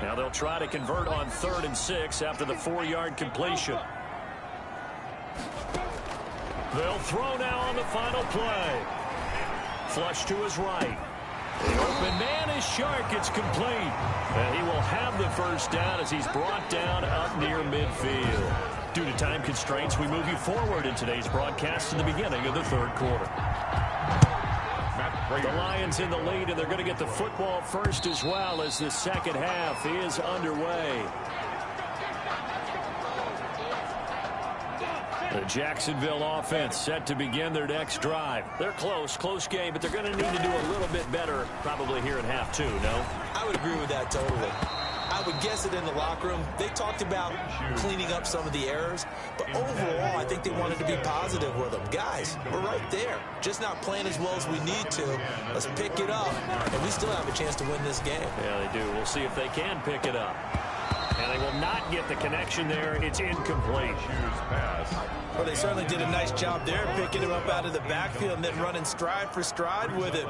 Speaker 3: Now they'll try to convert on 3rd and 6 after the 4-yard completion. They'll throw now on the final play. Flush to his right. The open man is Shark. It's complete. And he will have the first down as he's brought down up near midfield. Due to time constraints, we move you forward in today's broadcast to the beginning of the 3rd quarter. The Lions in the lead, and they're going to get the football first as well as the 2nd half is underway. The Jacksonville offense set to begin their next drive. They're close game, but they're going to need to do a little bit better probably here in half 2, no?
Speaker 4: I would agree with that totally. I would guess it in the locker room. They talked about cleaning up some of the errors, but overall, I think they wanted to be positive with them. Guys, we're right there. Just not playing as well as we need to. Let's pick it up, and we still have a chance to win this game.
Speaker 3: Yeah, they do. We'll see if they can pick it up. And they will not get the connection there. It's incomplete.
Speaker 4: Well, they certainly did a nice job there, picking him up out of the backfield and then running stride for stride with him.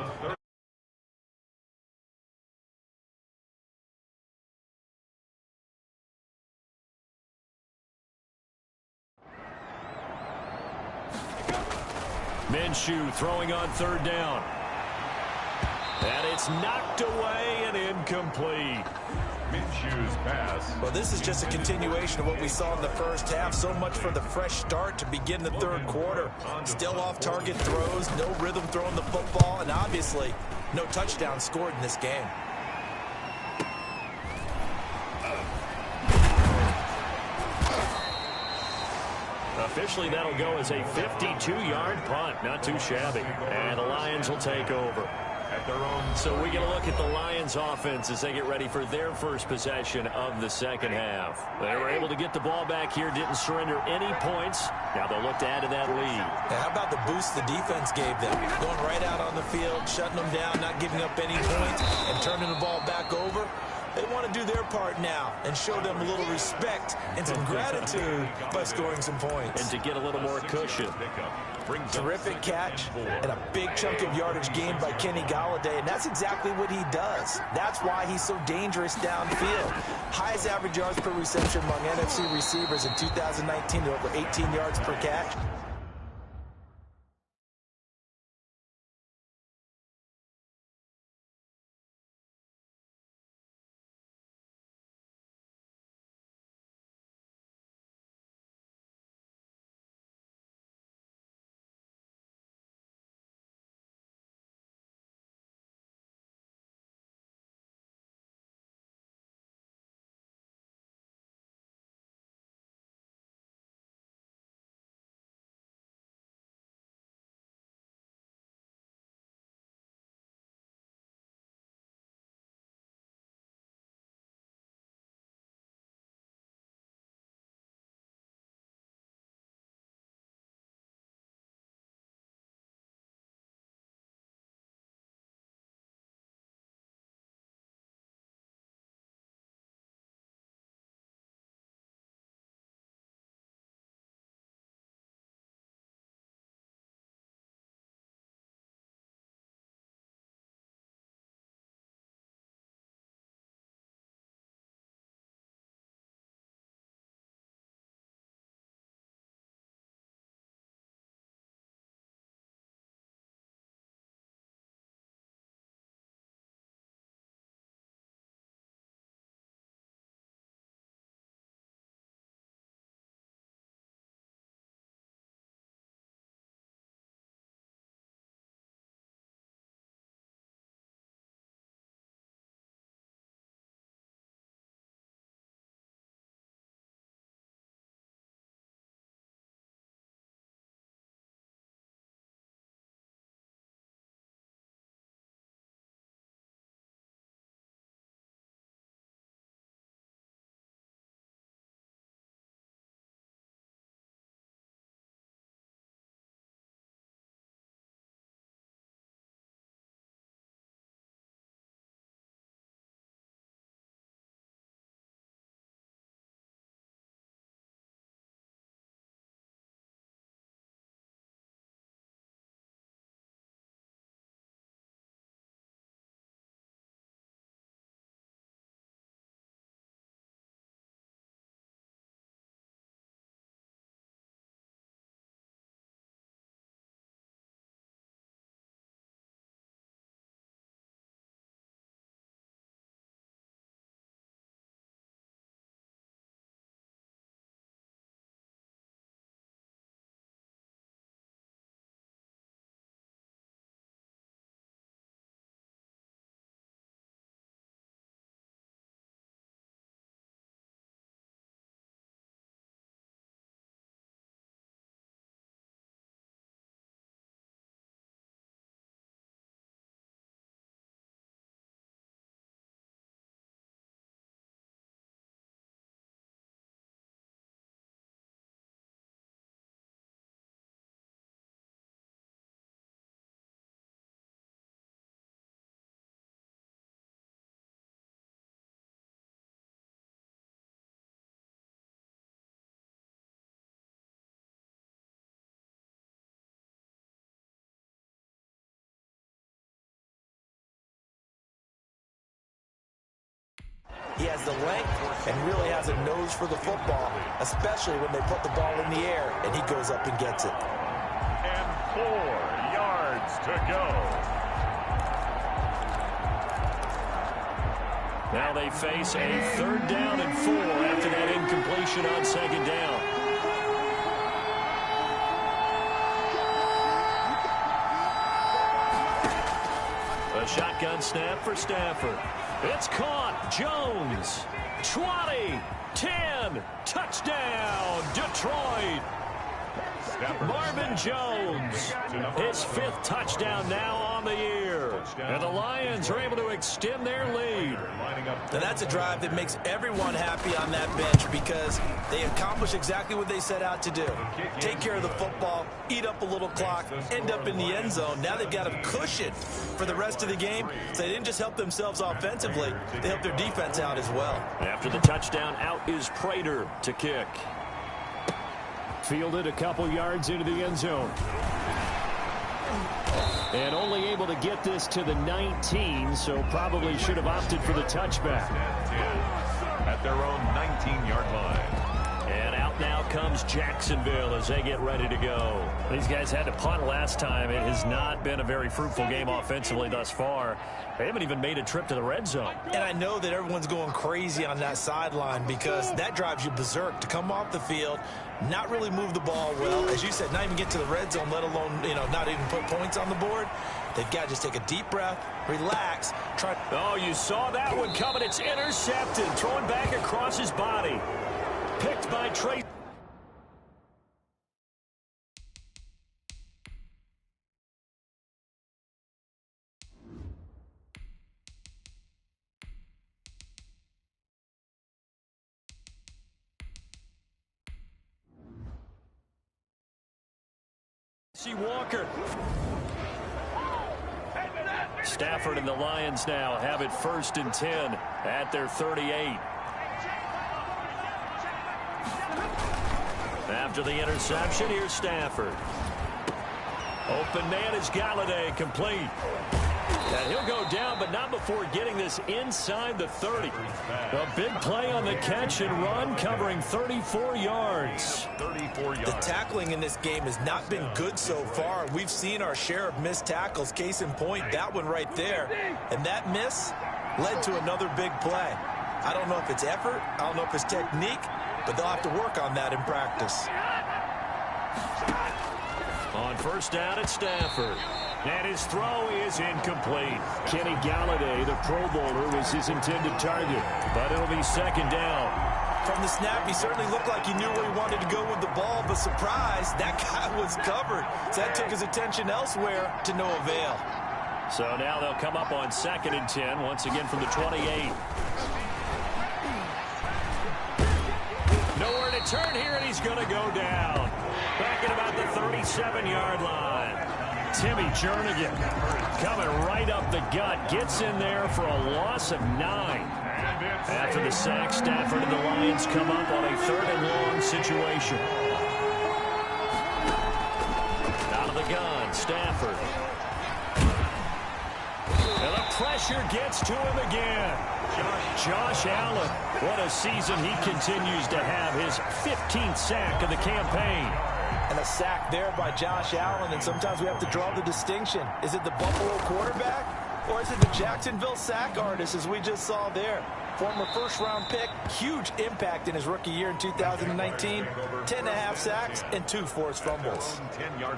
Speaker 3: Minshew throwing on 3rd down. And it's knocked away and incomplete.
Speaker 2: Minshew's pass.
Speaker 4: Well, this is just a continuation of what we saw in the first half. So much for the fresh start to begin the 3rd quarter. Still off-target throws, no rhythm throwing the football, and obviously no touchdown scored in this game.
Speaker 3: Officially, that'll go as a 52-yard punt. Not too shabby. And the Lions will take over.
Speaker 2: at their own.
Speaker 3: So we get a look at the Lions offense as they get ready for their first possession of the second half. They were able to get the ball back here, didn't surrender any points. Now they'll look to add to that lead.
Speaker 4: How about the boost the defense gave them? Going right out on the field, shutting them down, not giving up any points, and turning the ball back over. They want to do their part now and show them a little respect and some gratitude by scoring some points.
Speaker 3: And to get a little more cushion.
Speaker 4: Terrific catch and a big chunk of yardage gained by Kenny Golladay, and that's exactly what he does. That's why he's so dangerous downfield. Highest average yards per reception among NFC receivers in 2019 at over 18 yards per catch. He has the length and really has a nose for the football, especially when they put the ball in the air and he goes up and gets it.
Speaker 2: And 4 yards to go.
Speaker 3: Now they face a 3rd down and 4 after that incompletion on 2nd down. A shotgun snap for Stafford. It's caught. Jones. 20. 10. Touchdown. Detroit. Marvin Jones, his 5th touchdown now on the year. And the Lions are able to extend their lead.
Speaker 4: Now that's a drive that makes everyone happy on that bench because they accomplish exactly what they set out to do. Take care of the football, eat up a little clock, end up in the end zone. Now they've got a cushion for the rest of the game. So they didn't just help themselves offensively, they helped their defense out as well.
Speaker 3: After the touchdown, out is Prater to kick. Fielded a couple yards into the end zone. And only able to get this to the 19, so probably should have opted for the touchback.
Speaker 2: At their own 19-yard line.
Speaker 3: And out now comes Jacksonville as they get ready to go. These guys had to punt last time. It has not been a very fruitful game offensively thus far. They haven't even made a trip to the red zone.
Speaker 4: And I know that everyone's going crazy on that sideline because that drives you berserk to come off the field, not really move the ball well. As you said, not even get to the red zone, let alone, not even put points on the board. They've got to just take a deep breath, relax, try.
Speaker 3: Oh, you saw that one coming. It's intercepted. Throwing back across his body. Picked by Tracy Walker. Stafford and the Lions now have it 1st and 10 at their 38. After the interception, here's Stafford. Open man is Galladay, complete. And he'll go down, but not before getting this inside the 30. A big play on the catch and run, covering 34 yards.
Speaker 2: 34 yards.
Speaker 4: The tackling in this game has not been good so far. We've seen our share of missed tackles. Case in point, that one right there. And that miss led to another big play. I don't know if it's effort. I don't know if it's technique. But they'll have to work on that in practice.
Speaker 3: On 1st down, it's Stafford. And his throw is incomplete. Kenny Galladay, the Pro Bowler, was his intended target. But it'll be 2nd down.
Speaker 4: From the snap, he certainly looked like he knew where he wanted to go with the ball. But surprise, that guy was covered. So that took his attention elsewhere to no avail.
Speaker 3: So now they'll come up on 2nd and 10, once again from the 28. Nowhere to turn here, and he's going to go down. Back at about the 37-yard line. Timmy Jernigan coming right up the gut. Gets in there for a loss of 9. After the sack, Stafford and the Lions come up on a 3rd and long situation. Out of the gun, Stafford. And the pressure gets to him again. Josh Allen, what a season he continues to have. His 15th sack of the campaign.
Speaker 4: And a sack there by Josh Allen, and sometimes we have to draw the distinction. Is it the Buffalo quarterback, or is it the Jacksonville sack artist, as we just saw there? Former 1st-round pick, huge impact in his rookie year in 2019. 10.5 sacks and 2 forced fumbles.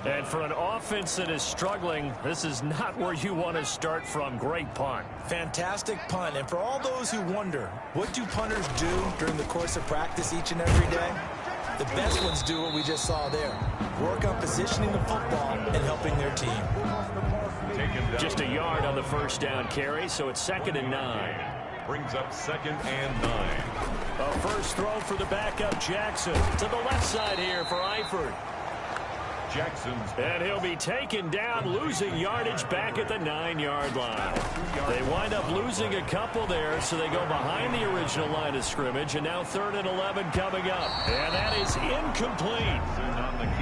Speaker 3: And for an offense that is struggling, this is not where you want to start from. Great punt.
Speaker 4: Fantastic punt. And for all those who wonder, what do punters do during the course of practice each and every day? The best ones do what we just saw there. Work on positioning the football and helping their team.
Speaker 3: Just a yard on the 1st down carry, so it's 2nd and 9.
Speaker 2: Brings up 2nd and 9.
Speaker 3: A first throw for the backup Jackson. To the left side here for Eifert.
Speaker 2: Jackson's.
Speaker 3: And he'll be taken down, losing yardage back at the 9-yard line. They wind up losing a couple there, so they go behind the original line of scrimmage, and now 3rd and 11 coming up. And that is incomplete.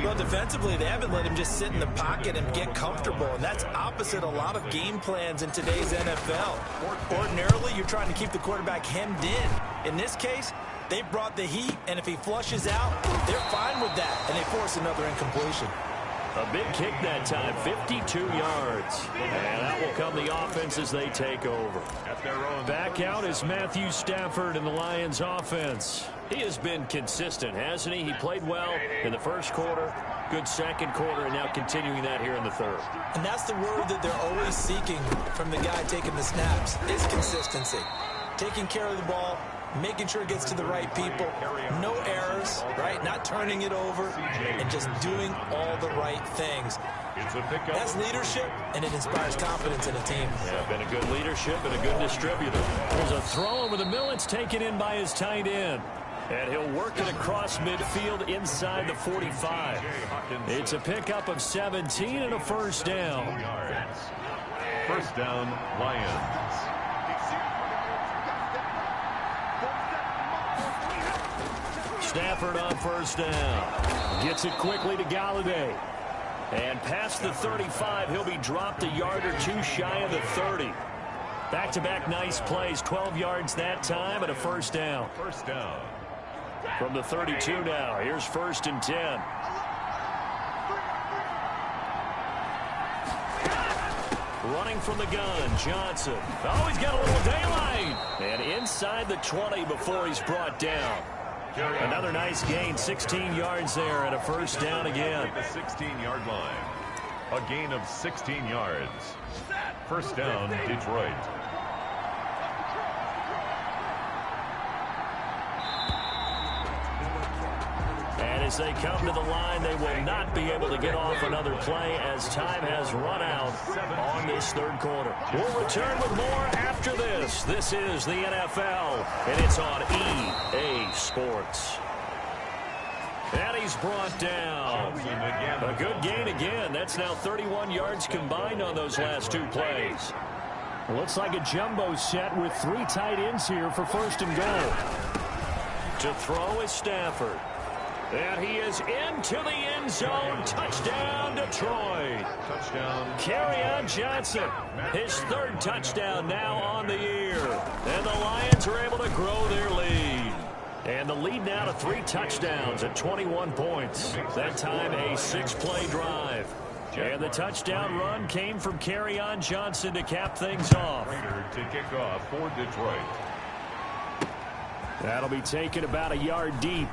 Speaker 4: Well, defensively, they haven't let him just sit in the pocket and get comfortable, and that's opposite a lot of game plans in today's NFL. Ordinarily, you're trying to keep the quarterback hemmed in. In this case, they brought the heat, and if he flushes out, they're fine with that, and they force another incompletion.
Speaker 3: A big kick that time, 52 yards. And that will come the offense as they take over. Back out is Matthew Stafford in the Lions offense. He has been consistent, hasn't he? He played well in the 1st quarter, good 2nd quarter, and now continuing that here in the 3rd.
Speaker 4: And that's the word that they're always seeking from the guy taking the snaps, is consistency. Taking care of the ball, making sure it gets to the right people, no errors, right? Not turning it over, and just doing all the right things. That's leadership, and it inspires confidence in a team.
Speaker 3: Yeah, been a good leadership and a good distributor. There's a throw over the middle. It's taken in by his tight end. And he'll work it across midfield inside the 45. It's a pickup of 17 and a first down.
Speaker 2: First down, Lions.
Speaker 3: Stafford on first down. Gets it quickly to Galladay. And past the 35, he'll be dropped a yard or two shy of the 30. Back-to-back nice plays, 12 yards that time and a first down.
Speaker 2: First down.
Speaker 3: From the 32 now, here's 1st and 10. Running from the gun, Johnson. Oh, he's got a little daylight. And inside the 20 before he's brought down. Another nice gain, 16 yards there and a first down again.
Speaker 2: The 16-yard line. A gain of 16 yards. First down, Detroit.
Speaker 3: And as they come to the line, they will not be able to get off another play as time has run out on this third quarter. We'll return with more after this. This is the NFL, and it's on EA Sports. And he's brought down. A good gain again. That's now 31 yards combined on those last two plays. Looks like a jumbo set with 3 tight ends here for 1st and goal. To throw is Stafford. And he is into the end zone. Touchdown, Detroit.
Speaker 2: Touchdown.
Speaker 3: Kerryon Johnson, his 3rd touchdown now on the year. And the Lions are able to grow their lead. And the lead now to 3 touchdowns at 21 points. That time a 6-play drive. And the touchdown run came from Kerryon Johnson to cap things off.
Speaker 2: To kick off for Detroit.
Speaker 3: That'll be taken about a yard deep.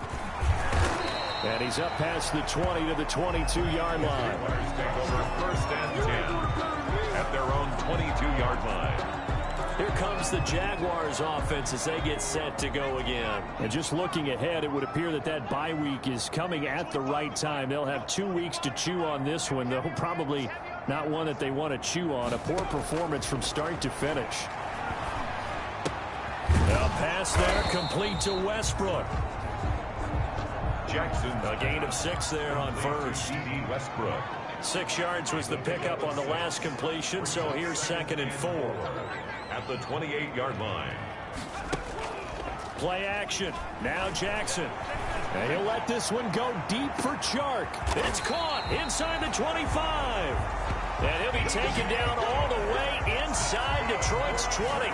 Speaker 3: And he's up past the 20 to the 22-yard line.
Speaker 2: Take over 1st and 10 at their own 22-yard line.
Speaker 3: Here comes the Jaguars offense as they get set to go again. And just looking ahead, it would appear that that bye week is coming at the right time. They'll have 2 weeks to chew on this one, though probably not one that they want to chew on. A poor performance from start to finish. A pass there complete to Westbrook.
Speaker 2: Jackson.
Speaker 3: A gain of 6 there on first.
Speaker 2: CD Westbrook.
Speaker 3: 6 yards was the pickup on the last completion, so here's 2nd and 4.
Speaker 2: At the 28-yard line.
Speaker 3: Play action. Now Jackson. And he'll let this one go deep for Chark. It's caught inside the 25. And he'll be taken down all the way inside Detroit's 20.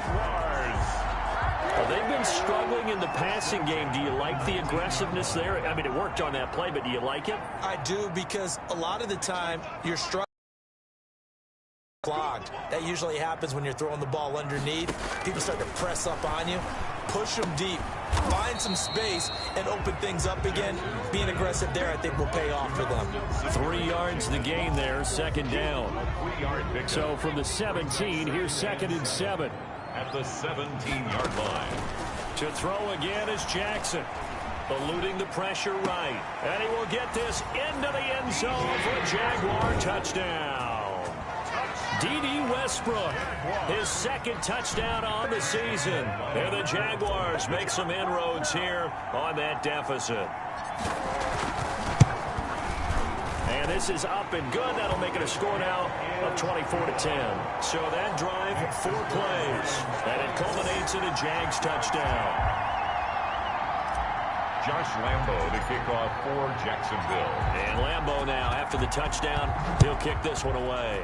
Speaker 3: Well, they've been struggling in the passing game. Do you like the aggressiveness there? I mean, it worked on that play, but do you like it?
Speaker 4: I do, because a lot of the time you're struggling. Clogged. That usually happens when you're throwing the ball underneath. People start to press up on you. Push them deep. Find some space and open things up again. Being aggressive there, I think, will pay off for them.
Speaker 3: 3 yards the gain there, 2nd down. So from the 17, here's 2nd and 7.
Speaker 2: At the 17-yard line.
Speaker 3: To throw again is Jackson. Eluding the pressure right. And he will get this into the end zone for a Jaguar touchdown. D.D. Westbrook, his 2nd touchdown on the season. And the Jaguars make some inroads here on that deficit. And this is up and good. That'll make it a score now of 24-10. So that drive, 4 plays. And it culminates in a Jags touchdown.
Speaker 2: Josh Lambo to kick off for Jacksonville.
Speaker 3: And Lambo now, after the touchdown, he'll kick this one away.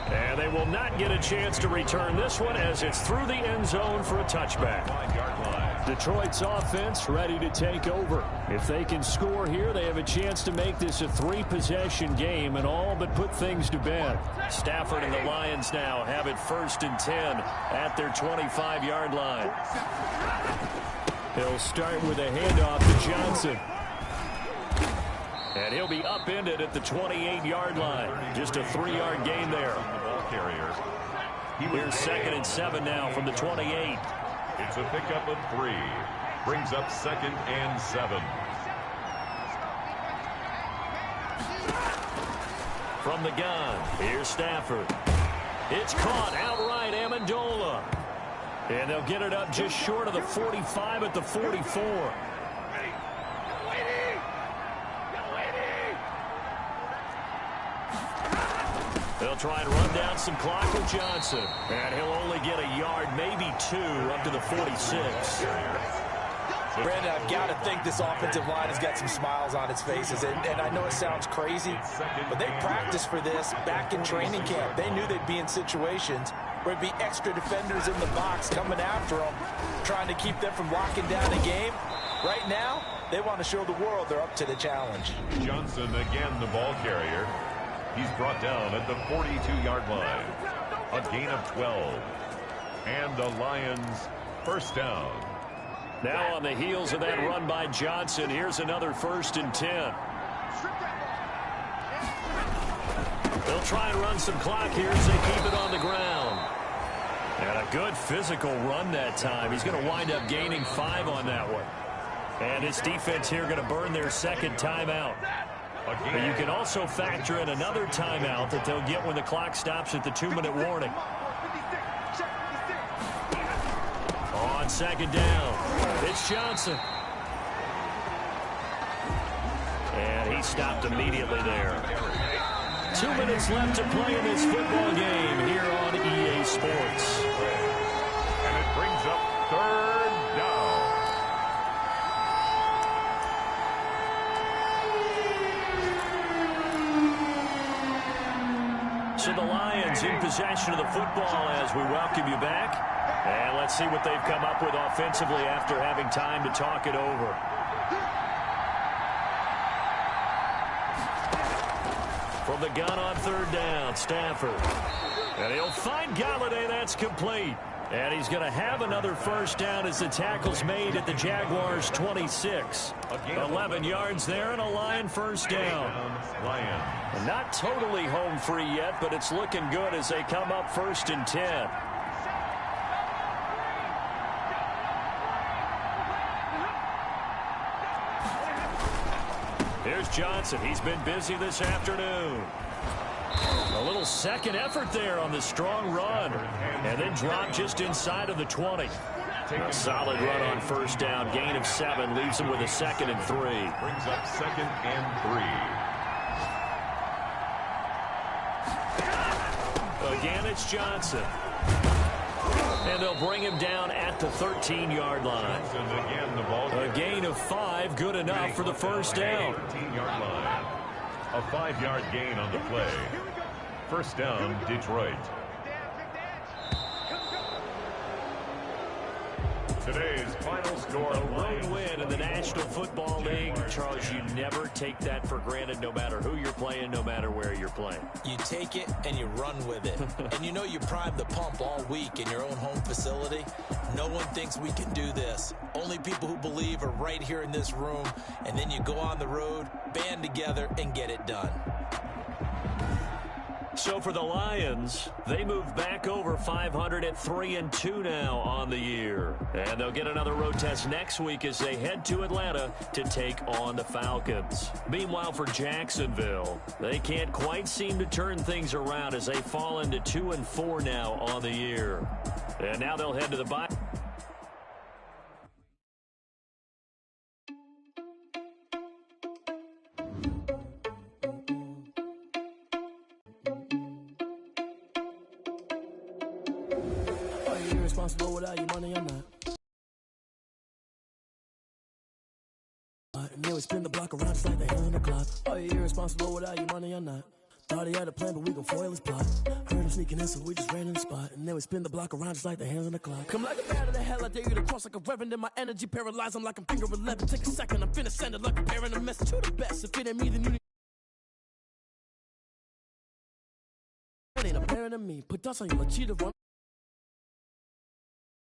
Speaker 3: And they will not get a chance to return this one as it's through the end zone for a touchback.
Speaker 2: 5-yard line.
Speaker 3: Detroit's offense ready to take over. If they can score here, they have a chance to make this a 3-possession game and all but put things to bed. Stafford and the Lions now have it 1st and 10 at their 25-yard line. He'll start with a handoff to Johnson. And he'll be upended at the 28-yard line. Just a 3-yard gain there.
Speaker 2: The ball carrier.
Speaker 3: Here's 2nd and 7 now from the 28.
Speaker 2: It's a pickup of 3. Brings up 2nd and 7.
Speaker 3: From the gun, here's Stafford. It's caught outright, Amendola. And they'll get it up just short of the 45 at the 44. They'll try and run down some clock with Johnson. And he'll only get a yard, maybe 2, up to the 46.
Speaker 4: Brandon, I've got to think this offensive line has got some smiles on its faces. And I know it sounds crazy, but they practiced for this back in training camp. They knew they'd be in situations where there'd be extra defenders in the box coming after them, trying to keep them from locking down a game. Right now, they want to show the world they're up to the challenge.
Speaker 2: Johnson again the ball carrier. He's brought down at the 42-yard line. A gain of 12. And the Lions first down.
Speaker 3: Now on the heels of that run by Johnson, here's another 1st and 10. They'll try and run some clock here as they keep it on the ground. And a good physical run that time. He's going to wind up gaining 5 on that one. And this defense here going to burn their 2nd timeout. But you can also factor in another timeout that they'll get when the clock stops at the 2-minute warning. On 2nd down, it's Johnson. And he stopped immediately there. 2 minutes left to play in this football game here on EA Sports.
Speaker 2: And it brings up 3rd down.
Speaker 3: So the Lions in possession of the football as we welcome you back. And let's see what they've come up with offensively after having time to talk it over. From the gun on 3rd down, Stafford. And he'll find Galladay. That's complete. And he's going to have another 1st down as the tackle's made at the Jaguars' 26. 11 yards there and a Lion 1st down. And not totally home free yet, but it's looking good as they come up 1st and 10. Here's Johnson. He's been busy this afternoon. A little second effort there on the strong run. And then drop just inside of the 20. A solid run on 1st down. Gain of 7 leaves him with a 2nd and 3.
Speaker 2: Brings up 2nd and
Speaker 3: 3. Again, it's Johnson. And they'll bring him down at the 13-yard line. A gain of 5, good enough for the 1st down.
Speaker 2: 13-yard line. A 5-yard gain on the play. 1st down, Detroit. Today's final score.
Speaker 3: A road win in the National Football League. Charles, you never take that for granted no matter who you're playing, no matter where you're playing.
Speaker 4: You take it and you run with it. And you know you primed the pump all week in your own home facility. No one thinks we can do this. Only people who believe are right here in this room. And then you go on the road, band together, and get it done.
Speaker 3: So for the Lions, they move back over 500 at 3-2 now on the year. And they'll get another road test next week as they head to Atlanta to take on the Falcons. Meanwhile, for Jacksonville, they can't quite seem to turn things around as they fall into 2-4 now on the year. And now they'll head to the bye.
Speaker 6: Responsible without your money or not. And then we spin the block around just like the hands on the clock. Are you irresponsible without your money or not? Thought he had a plan, but we gon' foil his plot. Heard him sneaking in, so we just ran in the spot. And then we spin the block around just like the hands on the clock. Come like a bat of the hell, I dare you to cross like a reverend. In my energy paralyzed, I'm like I'm finger 11. Take a second, I'm finna send it like a parent. A message to the best. If it ain't me, then you need. It ain't a parent of me. Put dust on you, a cheater one.